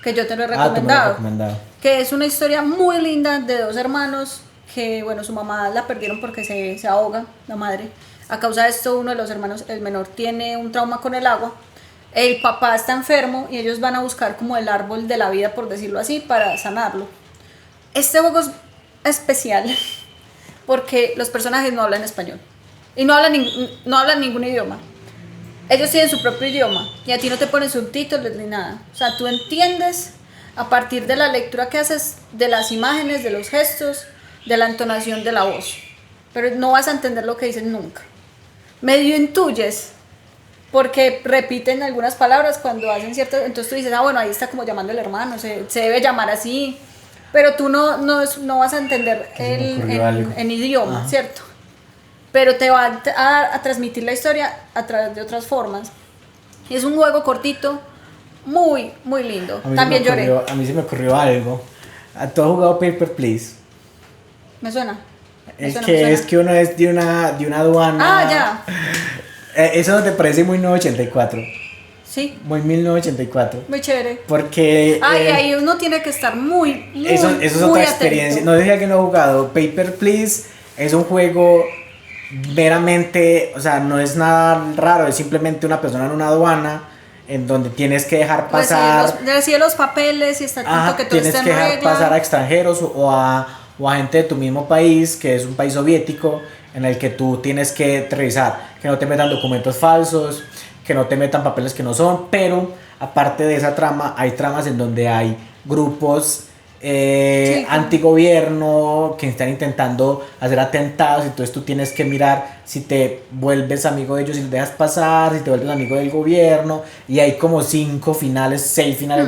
que yo te lo he tú me lo has recomendado. recomendado. Que es una historia muy linda de dos hermanos que, bueno, su mamá la perdieron porque se ahoga, la madre. A causa de esto, uno de los hermanos, el menor, tiene un trauma con el agua. El papá está enfermo y ellos van a buscar como el árbol de la vida, por decirlo así, para sanarlo. Este juego es especial porque los personajes no hablan español y no hablan ningún idioma. Ellos tienen su propio idioma y a ti no te ponen subtítulos ni nada. O sea, tú entiendes a partir de la lectura que haces, de las imágenes, de los gestos, de la entonación de la voz. Pero no vas a entender lo que dicen nunca. Medio intuyes, porque repiten algunas palabras cuando hacen cierto, entonces tú dices, ah, bueno, ahí está como llamando el hermano, se debe llamar así, pero tú no vas a entender en idioma, Ajá. ¿cierto? Pero te va a transmitir la historia a través de otras formas. Es un juego cortito, muy, muy lindo. También lloré. A mí se me ocurrió algo. ¿Tú has jugado Paper Please? Me suena. Es que uno es de una aduana. Ah, ya. Eso te parece muy 1984. Sí. Muy 1984. Muy chévere. Porque. Ay, ahí uno tiene que estar muy eso es muy otra atento. experiencia. No decía que no he jugado. Paper Please es un juego meramente. O sea, no es nada raro. Es simplemente una persona en una aduana en donde tienes que dejar pasar. Recibe los papeles y está atento que todo tienes esté en que dejar regla. pasar a extranjeros o a gente de tu mismo país, que es un país soviético, en el que tú tienes que revisar que no te metan documentos falsos, que no te metan papeles que no son, pero aparte de esa trama, hay tramas en donde hay grupos antigobierno que están intentando hacer atentados, entonces tú tienes que mirar si te vuelves amigo de ellos, si los dejas pasar, si te vuelves amigo del gobierno, y hay como 6 finales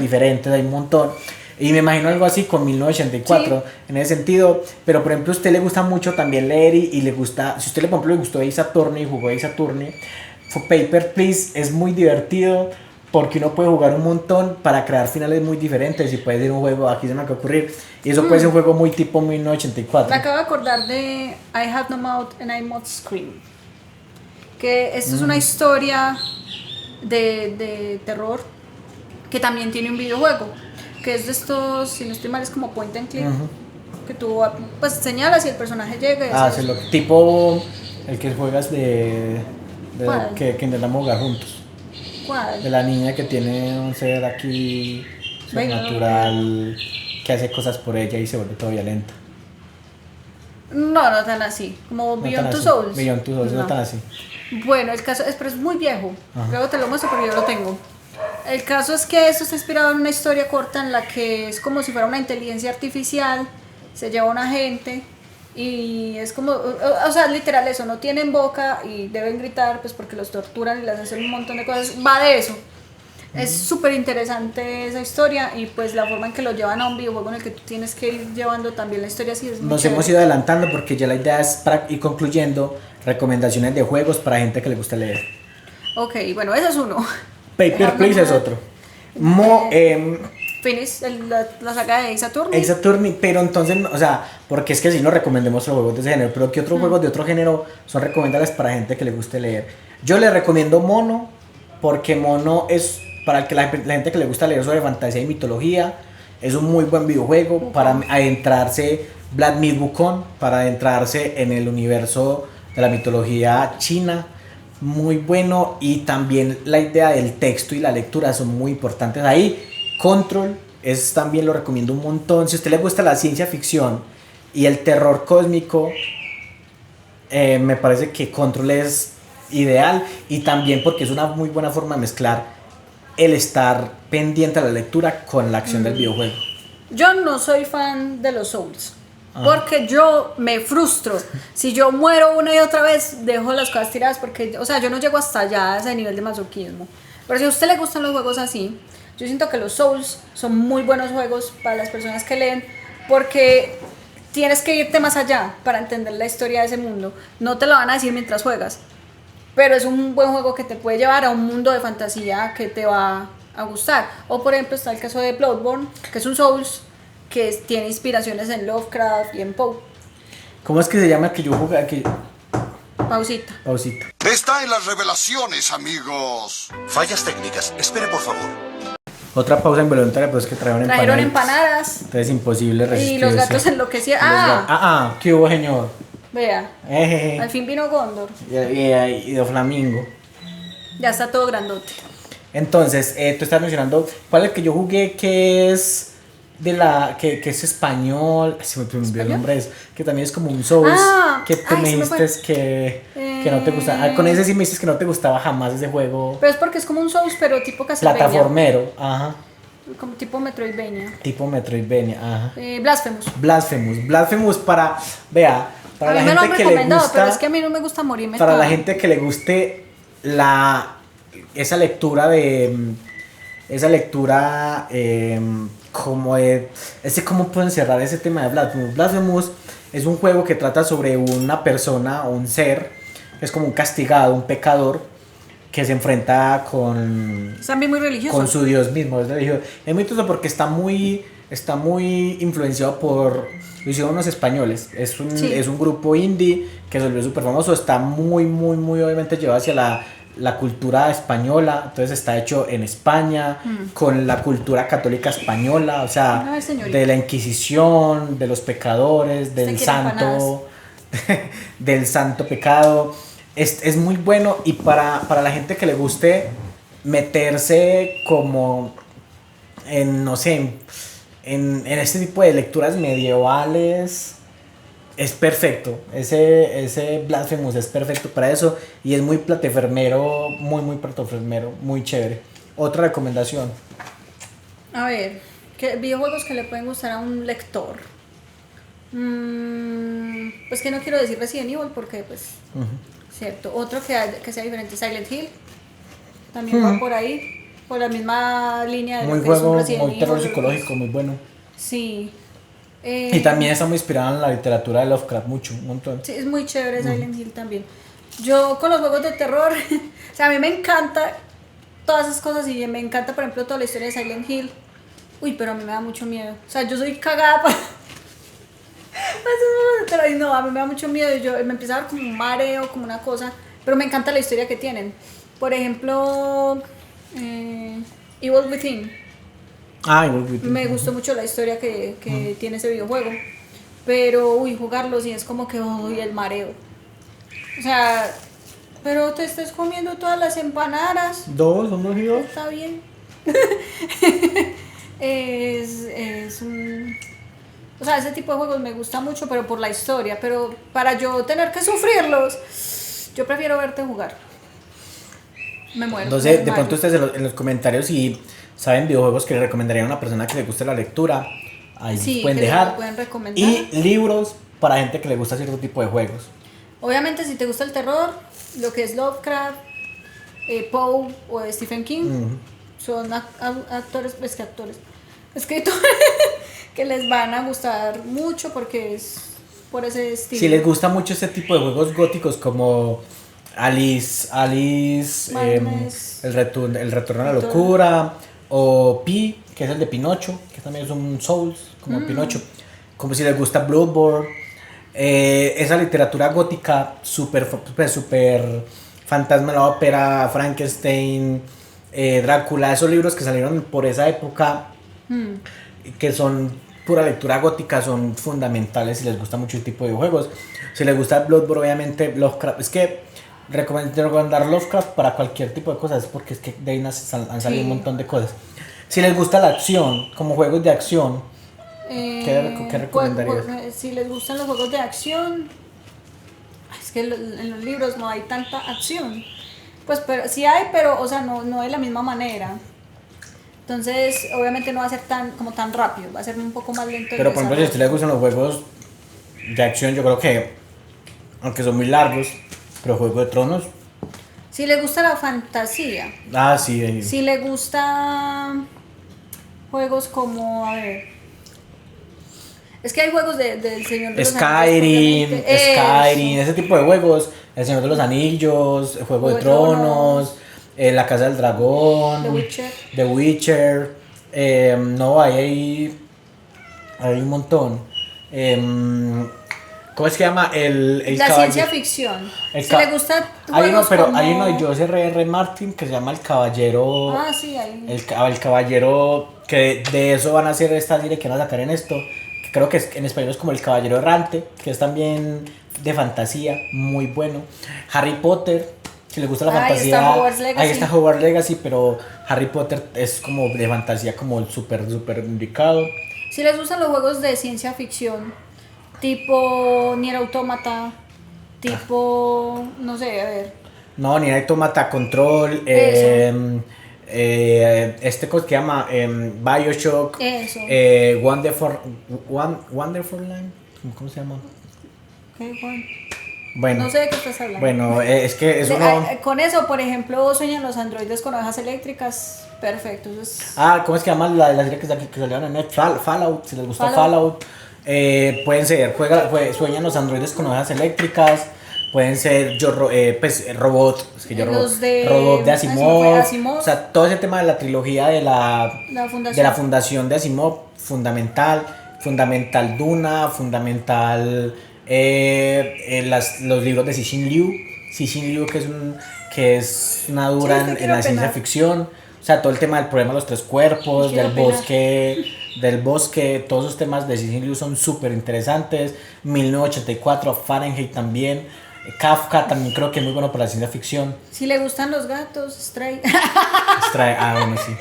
diferentes, hay un montón. Y me imagino algo así con 1984 en ese sentido, pero por ejemplo a usted le gusta mucho también leer y le gusta, si usted por ejemplo le gustó Ace Attorney y jugó Ace Attorney, Paper Please es muy divertido porque uno puede jugar un montón para crear finales muy diferentes y puede ser un juego, aquí se me acaba de ocurrir, y eso puede ser un juego muy tipo 1984. Me acabo de acordar de I Have No Mouth and I Must Scream, que esto es una historia de terror que también tiene un videojuego, que es de estos, si no estoy mal, es como point and click, que tú pues señalas y el personaje llega y tipo el que juegas que intentamos jugar juntos. ¿Cuál? De la niña que tiene un ser aquí sobrenatural que hace cosas por ella y se vuelve todo violenta. No tan así, como Beyond Two Souls. Beyond Two Souls, no tan así. Bueno, el caso pero es muy viejo. Luego te lo muestro porque yo lo tengo. El caso es que esto está inspirado en una historia corta en la que es como si fuera una inteligencia artificial, se lleva a un agente y es como, o sea, literal eso, no tienen boca y deben gritar pues porque los torturan y les hacen un montón de cosas, va de eso. Es súper interesante esa historia y pues la forma en que lo llevan a un videojuego en el que tú tienes que ir llevando también la historia así es muy Nos chévere. hemos ido adelantando porque ya la idea es para ir concluyendo recomendaciones de juegos para gente que le gusta leer. Ok, bueno, ese es uno. Paper Please es otro. Finish, la saga de Ace Attorney. Ace Attorney, pero entonces, o sea, porque es que si no recomendemos los juegos de ese género, pero ¿qué otros juegos de otro género son recomendables para gente que le guste leer? Yo le recomiendo Mono, porque Mono es para la gente que le gusta leer sobre fantasía y mitología, es un muy buen videojuego para adentrarse, Black Myth Wukong, para adentrarse en el universo de la mitología china, muy bueno, y también la idea del texto y la lectura son muy importantes ahí. Control es también, lo recomiendo un montón. Si a usted le gusta la ciencia ficción y el terror cósmico, me parece que Control es ideal, y también porque es una muy buena forma de mezclar el estar pendiente a la lectura con la acción del videojuego. Yo no soy fan de los Souls, porque yo me frustro. Si yo muero una y otra vez, dejo las cosas tiradas porque, o sea, yo no llego hasta allá a ese nivel de masoquismo. Pero si a usted le gustan los juegos así, yo siento que los Souls son muy buenos juegos para las personas que leen, porque tienes que irte más allá para entender la historia de ese mundo. No te lo van a decir mientras juegas, pero es un buen juego que te puede llevar a un mundo de fantasía que te va a gustar. O por ejemplo está el caso de Bloodborne, que es un Souls que tiene inspiraciones en Lovecraft y en Poe. ¿Cómo es que se llama el que yo jugué aquí? Pausita. Está en las revelaciones, amigos. Fallas técnicas. Espere, por favor. Otra pausa involuntaria, pues que trajeron empanadas. Entonces imposible resistirse. Y los gatos enloquecieron. ¿Qué hubo, señor? Vea, al fin vino Gondor. Y de Flamingo. Ya está todo grandote. Entonces, tú estás mencionando, ¿cuál es el que yo jugué que es que es español? Se me olvidó el nombre, que también es como un Souls, que tú me dijiste que no te gustaba. Con ese sí me dices que no te gustaba jamás ese juego. Pero es porque es como un Souls, pero tipo Castlevania. Plataformero, ajá. Como tipo Metroidvania. Ajá. Blasphemous, para la gente que le gusta. Pero es que a mí no me gusta morirme. Para la gente que le guste esa lectura como de cómo puedo encerrar ese tema de Blasphemous. Blasphemous es un juego que trata sobre una persona o un ser que es como un castigado, un pecador que se enfrenta con Es también muy religioso. con su Dios mismo. Es muy tonto porque está muy influenciado por, lo hicieron unos españoles. Es un grupo indie que se volvió súper famoso. Está muy obviamente llevado hacia la cultura española. Entonces está hecho en España, con la cultura católica española, o sea, de la Inquisición, de los pecadores, del santo del santo pecado. Es muy bueno, y para la gente que le guste meterse como en, no sé, en este tipo de lecturas medievales, es perfecto. Ese Blasphemous es perfecto para eso, y es muy plataformero, muy plataformero, muy chévere. Otra recomendación. A ver, ¿qué videojuegos que le pueden gustar a un lector? Pues que no quiero decir Resident Evil porque pues... Cierto, otro que sea diferente, Silent Hill, también va por ahí, por la misma línea de muy lo que es un Resident Evil. Muy terror psicológico, muy bueno. Sí. Y también está muy inspirado en la literatura de Lovecraft, un montón. Sí, es muy chévere Silent Hill también. Yo con los juegos de terror, o sea, a mí me encanta todas esas cosas, y me encanta, por ejemplo, toda la historia de Silent Hill. Uy, pero a mí me da mucho miedo. O sea, yo soy cagada para... No, a mí me da mucho miedo, y yo me empieza a dar como un mareo, como una cosa, pero me encanta la historia que tienen. Por ejemplo, Evil Within. Evil Within. Me gustó mucho la historia que tiene ese videojuego, pero jugarlo sí es como que el mareo. O sea, pero te estás comiendo todas las empanadas. Son dos y dos. Está bien. es un... O sea, ese tipo de juegos me gusta mucho, pero por la historia. Pero para yo tener que sufrirlos, yo prefiero verte jugar. Me muero. Entonces, de pronto ustedes en los comentarios, si saben videojuegos que le recomendarían a una persona que le guste la lectura, ahí sí, pueden dejar. Pueden recomendar. Y libros para gente que le gusta cierto tipo de juegos. Obviamente, si te gusta el terror, lo que es Lovecraft, Poe o Stephen King, son escritores que les van a gustar mucho porque es por ese estilo. Si les gusta mucho este tipo de juegos góticos como Alice, el retorno a la locura, o Pi, que es el de Pinocho, que también es un Souls, como Pinocho, como si les gusta Bloodborne, esa literatura gótica super Fantasma de la Ópera, Frankenstein, Drácula, esos libros que salieron por esa época, que son pura lectura gótica, son fundamentales si les gusta mucho el tipo de juegos. Si les gusta Bloodborne, obviamente Lovecraft. Es que recomendar Lovecraft para cualquier tipo de cosas, porque es que de ahí han salido un montón de cosas. Si les gusta la acción, como juegos de acción, ¿qué recomendarías? Si les gustan los juegos de acción, es que en los libros no hay tanta acción. Pues pero sí hay, pero o sea, no de la misma manera. Entonces, obviamente no va a ser tan rápido, va a ser un poco más lento. Pero por ejemplo, si a usted le gustan los juegos de acción, yo creo que, aunque son muy largos, pero Juego de Tronos. Si le gusta la fantasía. Sí. Si le gusta juegos como, a ver, es que hay juegos del Señor de los Anillos. Skyrim, ese tipo de juegos. El Señor de los Anillos, el Juego de Tronos. La Casa del Dragón, The Witcher, no, hay un montón. ¿Cómo es que se llama? La ciencia ficción. Si le gusta hay uno de George R.R. Martin que se llama El Caballero. Sí, hay. El Caballero, que de eso van a hacer esta serie que van a sacar en esto. Que creo que en español es como El Caballero Errante, que es también de fantasía, muy bueno. Harry Potter. Si les gusta la fantasía, ahí está Hogwarts Legacy, pero Harry Potter es como de fantasía, como el súper indicado. Si les gustan los juegos de ciencia ficción, tipo Nier Automata, tipo, no sé, a ver. No, Nier Automata, Control, ¿cómo se llama? BioShock, Wonderful Land, ¿cómo se llama? ¿Qué, Juan? Bueno, no sé de qué estás hablando. Bueno, es que es uno... Con eso, por ejemplo, sueñan los androides con ovejas eléctricas. Perfecto. ¿Cómo es que llama la serie que salieron en Netflix? Fallout, si les gustó Fallout. Pueden ser, sueñan los androides con ovejas eléctricas. Pueden ser robot, es que robot de Asimov. O sea, todo ese tema de la trilogía de la fundación de Asimov, fundamental Duna, fundamental los libros de Cixin Liu, que es una dura en la ciencia ficción. O sea, todo el tema del problema de los tres cuerpos, del bosque, todos esos temas de Cixin Liu son súper interesantes. 1984, Fahrenheit también. Kafka también creo que es muy bueno para la ciencia ficción. Si le gustan los gatos, Stray. Bueno, sí.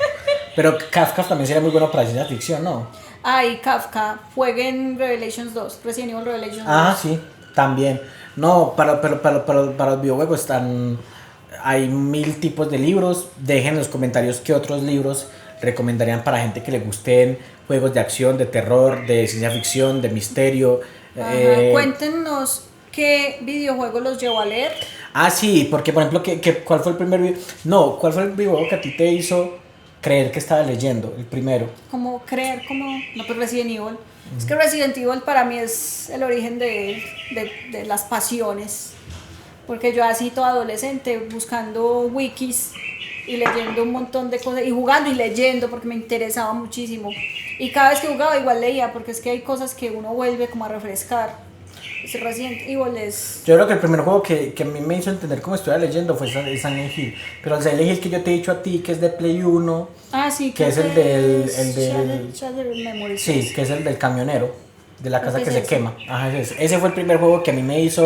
Pero Kafka también sería muy bueno para la ciencia ficción, ¿no? Y Kafka, jueguen Revelations 2, Resident Evil Revelations 2. Sí, también. No, para los videojuegos hay 1000 tipos de libros. Dejen en los comentarios qué otros libros recomendarían para gente que le gusten juegos de acción, de terror, de ciencia ficción, de misterio. Cuéntenos qué videojuego los llevó a leer. Sí, porque por ejemplo, ¿cuál fue el primer ¿cuál fue el videojuego que a ti te hizo creer que estaba leyendo? El primero. No, pues Resident Evil. Es que Resident Evil para mí es el origen de las pasiones. Porque yo así toda adolescente buscando wikis y leyendo un montón de cosas y jugando y leyendo porque me interesaba muchísimo. Y cada vez que jugaba igual leía porque es que hay cosas que uno vuelve como a refrescar. Resident Evil es... Yo creo que el primer juego que a mí me hizo entender cómo estuviera leyendo fue Silent Hill. Pero el Silent Hill que yo te he dicho a ti, que es de Play 1, sí, que es el del Shattered Memories. Sí, que es el del camionero, de la casa que se quema. Ese fue el primer juego que a mí me hizo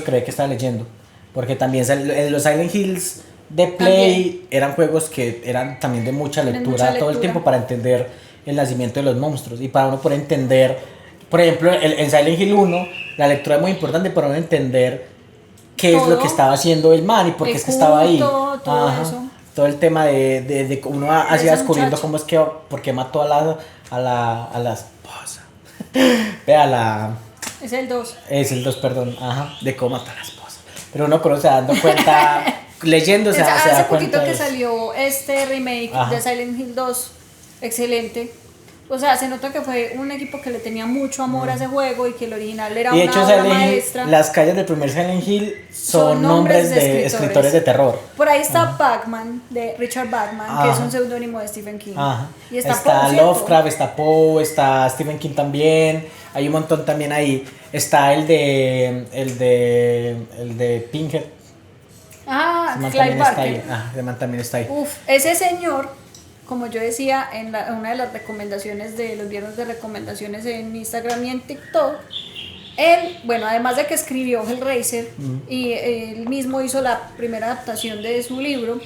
creer que estaba leyendo. Porque también los Silent Hills de Play eran juegos que eran también de mucha lectura todo el tiempo para entender el nacimiento de los monstruos y para uno poder entender. Por ejemplo, en Silent Hill 1, la lectura es muy importante para uno entender qué es lo que estaba haciendo el man y por qué es que estaba ahí. Todo eso. Todo el tema de uno hacía descubriendo cómo es que, por qué mató a la esposa. Es el 2. Es el 2, perdón. De cómo mató a la esposa. Pero uno se da dando cuenta, leyendo se da cuenta. Hace poquito que salió este remake de Silent Hill 2, excelente. O sea, se nota que fue un equipo que le tenía mucho amor a ese juego y que el original era una obra maestra. Las calles del primer Silent Hill son nombres de escritores de terror. Por ahí está Bachman, de Richard Bachman, que es un seudónimo de Stephen King. Y está Lovecraft, está Poe, está Stephen King también. Hay un montón también ahí. Está el de Pinhead. Clive Barker. También está ahí. Ese señor, como yo decía en una de las recomendaciones de los viernes de recomendaciones en Instagram y en TikTok, él, además de que escribió Hellraiser y él mismo hizo la primera adaptación de su libro,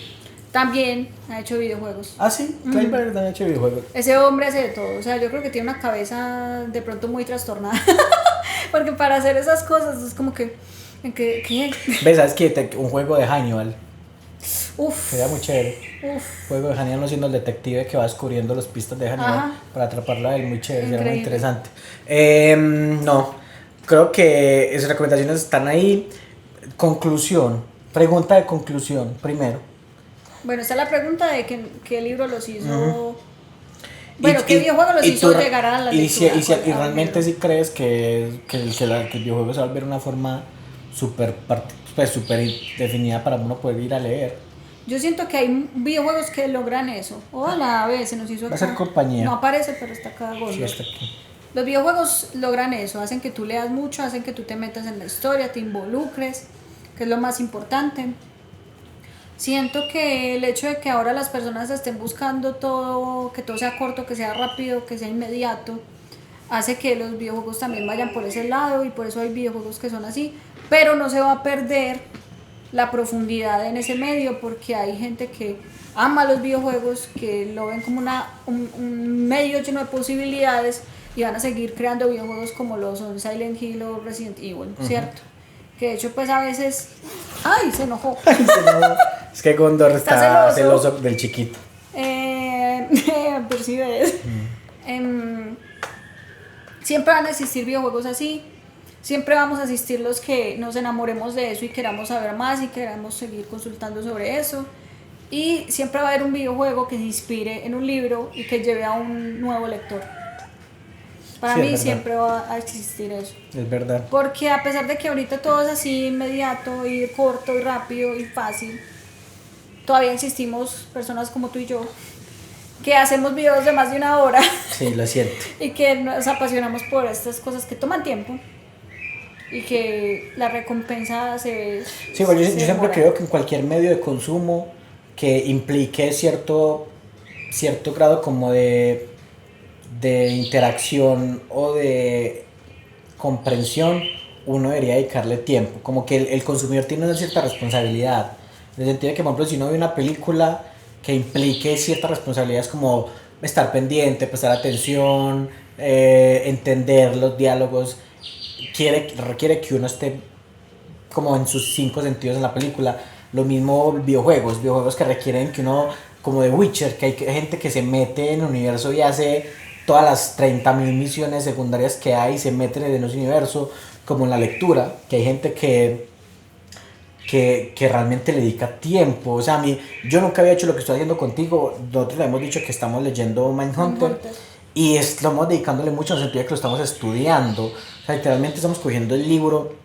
también ha hecho videojuegos. Sí, Clive Barker también ha hecho videojuegos. Ese hombre hace de todo, o sea, yo creo que tiene una cabeza de pronto muy trastornada, porque para hacer esas cosas es como que... ¿Qué? ¿Ves? ¿Sabes qué? Un juego de Hannibal. Sería muy chévere. Juego de Hannibal, siendo el detective que va descubriendo las pistas de Hannibal para atraparla a él, muy chévere, sería muy interesante. No, creo que esas recomendaciones están ahí. Conclusión, pregunta de conclusión, primero. Está la pregunta de qué libro los hizo. ¿Qué videojuego los hizo llegar a la lectura? Y realmente si crees que el videojuego se va a volver una forma súper definida para uno poder ir a leer. Yo siento que hay videojuegos que logran eso. Hola, se nos hizo acá. Va a ser compañía. No aparece, pero está acá gordo. Sí, está aquí. Los videojuegos logran eso, hacen que tú leas mucho, hacen que tú te metas en la historia, te involucres, que es lo más importante. Siento que el hecho de que ahora las personas estén buscando todo, que todo sea corto, que sea rápido, que sea inmediato, hace que los videojuegos también vayan por ese lado y por eso hay videojuegos que son así, pero no se va a perder la profundidad en ese medio porque hay gente que ama los videojuegos, que lo ven como un medio lleno de posibilidades y van a seguir creando videojuegos como lo son Silent Hill o Resident Evil, ¿cierto? Que de hecho pues a veces... ¡Ay! Se enojó. Es que Gondor está celoso del chiquito. Percibes. Siempre van a existir videojuegos así. siempre vamos a asistir los que nos enamoremos de eso y queramos saber más y queramos seguir consultando sobre eso. Y siempre va a haber un videojuego que se inspire en un libro y que lleve a un nuevo lector. Para mí siempre va a existir eso. Es verdad. Porque a pesar de que ahorita todo es así inmediato y corto y rápido y fácil, todavía existimos personas como tú y yo que hacemos videos de más de 1 hora. Sí, lo siento. Y que nos apasionamos por estas cosas que toman tiempo y que la recompensa se... Sí, bueno, yo siempre creo que en cualquier medio de consumo que implique cierto grado como de interacción o de comprensión, uno debería dedicarle tiempo. Como que el consumidor tiene una cierta responsabilidad. En el sentido de que, por ejemplo, si uno ve una película que implique ciertas responsabilidades como estar pendiente, prestar atención, entender los diálogos, requiere que uno esté como en sus 5 sentidos en la película. Lo mismo videojuegos que requieren que uno, como de Witcher, que hay gente que se mete en el universo y hace todas las 30.000 misiones secundarias que hay, se meten en ese universo, como en la lectura, que hay gente que realmente le dedica tiempo. O sea, yo nunca había hecho lo que estoy haciendo contigo. Nosotros le hemos dicho que estamos leyendo Mindhunter y estamos dedicándole mucho en el sentido de que lo estamos estudiando. O sea, literalmente estamos cogiendo el libro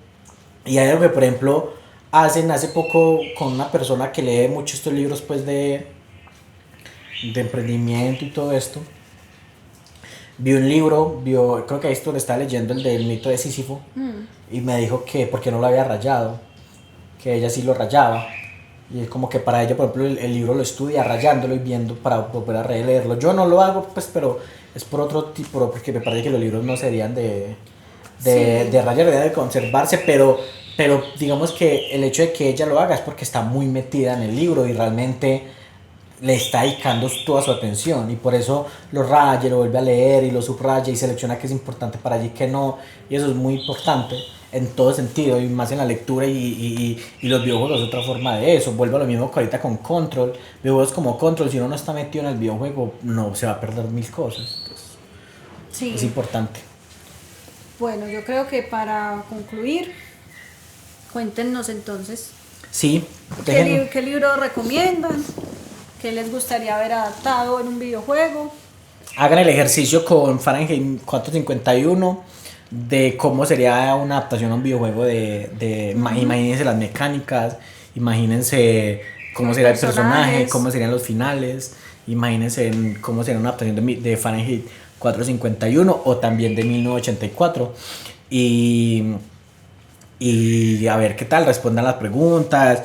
y hay algo que, por ejemplo, hace poco con una persona que lee mucho estos libros pues de emprendimiento y todo esto. Vi un libro, creo que esto le estaba leyendo el del mito de Sísifo y me dijo que porque no lo había rayado, que ella sí lo rayaba. Y es como que para ella, por ejemplo, el libro lo estudia rayándolo y viendo para volver a releerlo. Yo no lo hago, pues, pero es por otro tipo, porque me parece que los libros no serían de rayar, deberían de conservarse, pero digamos que el hecho de que ella lo haga es porque está muy metida en el libro y realmente le está dedicando toda su atención y por eso lo raya, lo vuelve a leer y lo subraya y selecciona qué es importante para ella y qué no, y eso es muy importante en todo sentido y más en la lectura y los videojuegos es otra forma de eso. Vuelvo a lo mismo que ahorita con Control, videojuegos como Control, si uno no está metido en el videojuego no se va a perder 1000 cosas. Entonces, sí. Es importante. Bueno, yo creo que para concluir, cuéntenos entonces. Sí. ¿Qué libro recomiendan? ¿Qué les gustaría ver adaptado en un videojuego? Hagan el ejercicio con Fahrenheit 451 de cómo sería una adaptación a un videojuego imagínense las mecánicas, imagínense cómo sería el personaje, cómo serían los finales, imagínense cómo sería una adaptación de Fahrenheit 451 o también de 1984 y a ver qué tal, respondan las preguntas.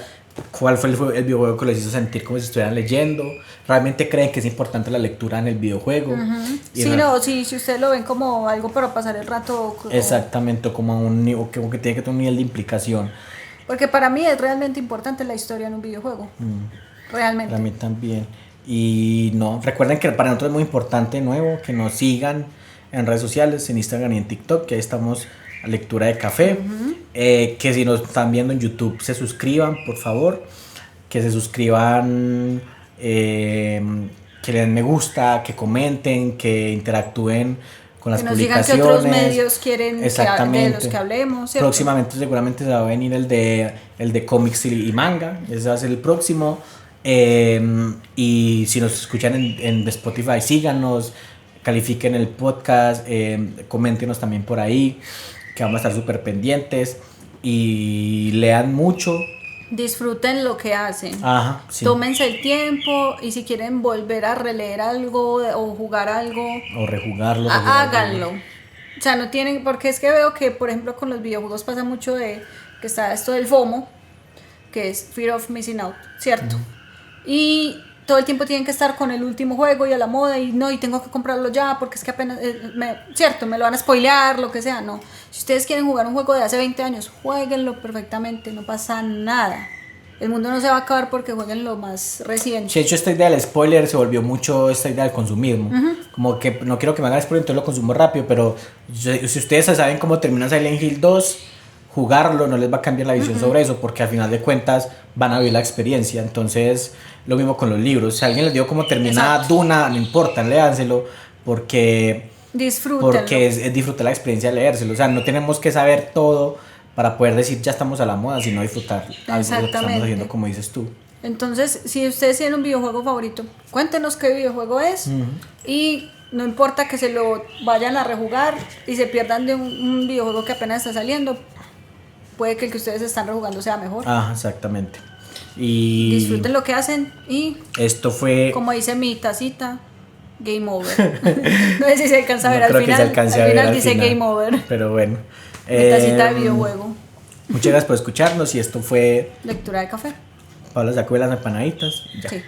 ¿Cuál fue el videojuego que les hizo sentir como si estuvieran leyendo? ¿Realmente creen que es importante la lectura en el videojuego? Si ustedes lo ven como algo para pasar el rato. Exactamente, como que tiene que tener un nivel de implicación. Porque para mí es realmente importante la historia en un videojuego. Realmente. Para mí también. Y no, recuerden que para nosotros es muy importante, nuevo, que nos sigan en redes sociales, en Instagram y en TikTok, que ahí estamos a Lectura de Café. Que si nos están viendo en YouTube se suscriban, por favor, que se suscriban, que le den me gusta, que comenten, que interactúen con las publicaciones. Que nos digan qué otros medios quieren de los que hablemos, ¿cierto? Próximamente seguramente se va a venir el de cómics y manga, ese va a ser el próximo. Y si nos escuchan en Spotify, síganos, califiquen el podcast, coméntenos también por ahí, que vamos a estar súper pendientes y lean mucho. Disfruten lo que hacen. Ajá, sí. Tómense el tiempo y si quieren volver a releer algo o jugar algo o rejugarlo, háganlo. O sea, no tienen, porque es que veo que por ejemplo con los videojuegos pasa mucho de que está esto del FOMO, que es Fear of Missing Out, ¿cierto? Y todo el tiempo tienen que estar con el último juego y a la moda y tengo que comprarlo ya porque es que apenas, me lo van a spoilear, lo que sea, no. Si ustedes quieren jugar un juego de hace 20 años, jueguenlo perfectamente, no pasa nada. El mundo no se va a acabar porque jueguen lo más reciente. De hecho, esta idea del spoiler se volvió mucho esta idea del consumismo. Como que no quiero que me hagan spoiler, entonces lo consumo rápido, pero si ustedes saben cómo termina Silent Hill 2, jugarlo no les va a cambiar la visión sobre eso, porque al final de cuentas van a vivir la experiencia. Entonces, lo mismo con los libros. Si alguien les dio cómo termina Duna, no importa, léanselo, porque Disfrútenlo. Porque es disfrutar la experiencia de leérselo. O sea, no tenemos que saber todo para poder decir ya estamos a la moda, sino disfrutar algo de lo que estamos haciendo, como dices tú. Entonces, si ustedes tienen un videojuego favorito, cuéntenos qué videojuego es. Y no importa que se lo vayan a rejugar y se pierdan de un videojuego que apenas está saliendo, puede que el que ustedes están rejugando sea mejor. Exactamente. Y disfruten lo que hacen y esto fue, como dice mi tacita, game over. No sé si se alcanza a ver, no al final, al final dice final. Game over. Pero bueno, Mi tacita de videojuego. Muchas gracias por escucharnos y esto fue Lectura de café. Paula sacó de las empanaditas. Ya. Sí.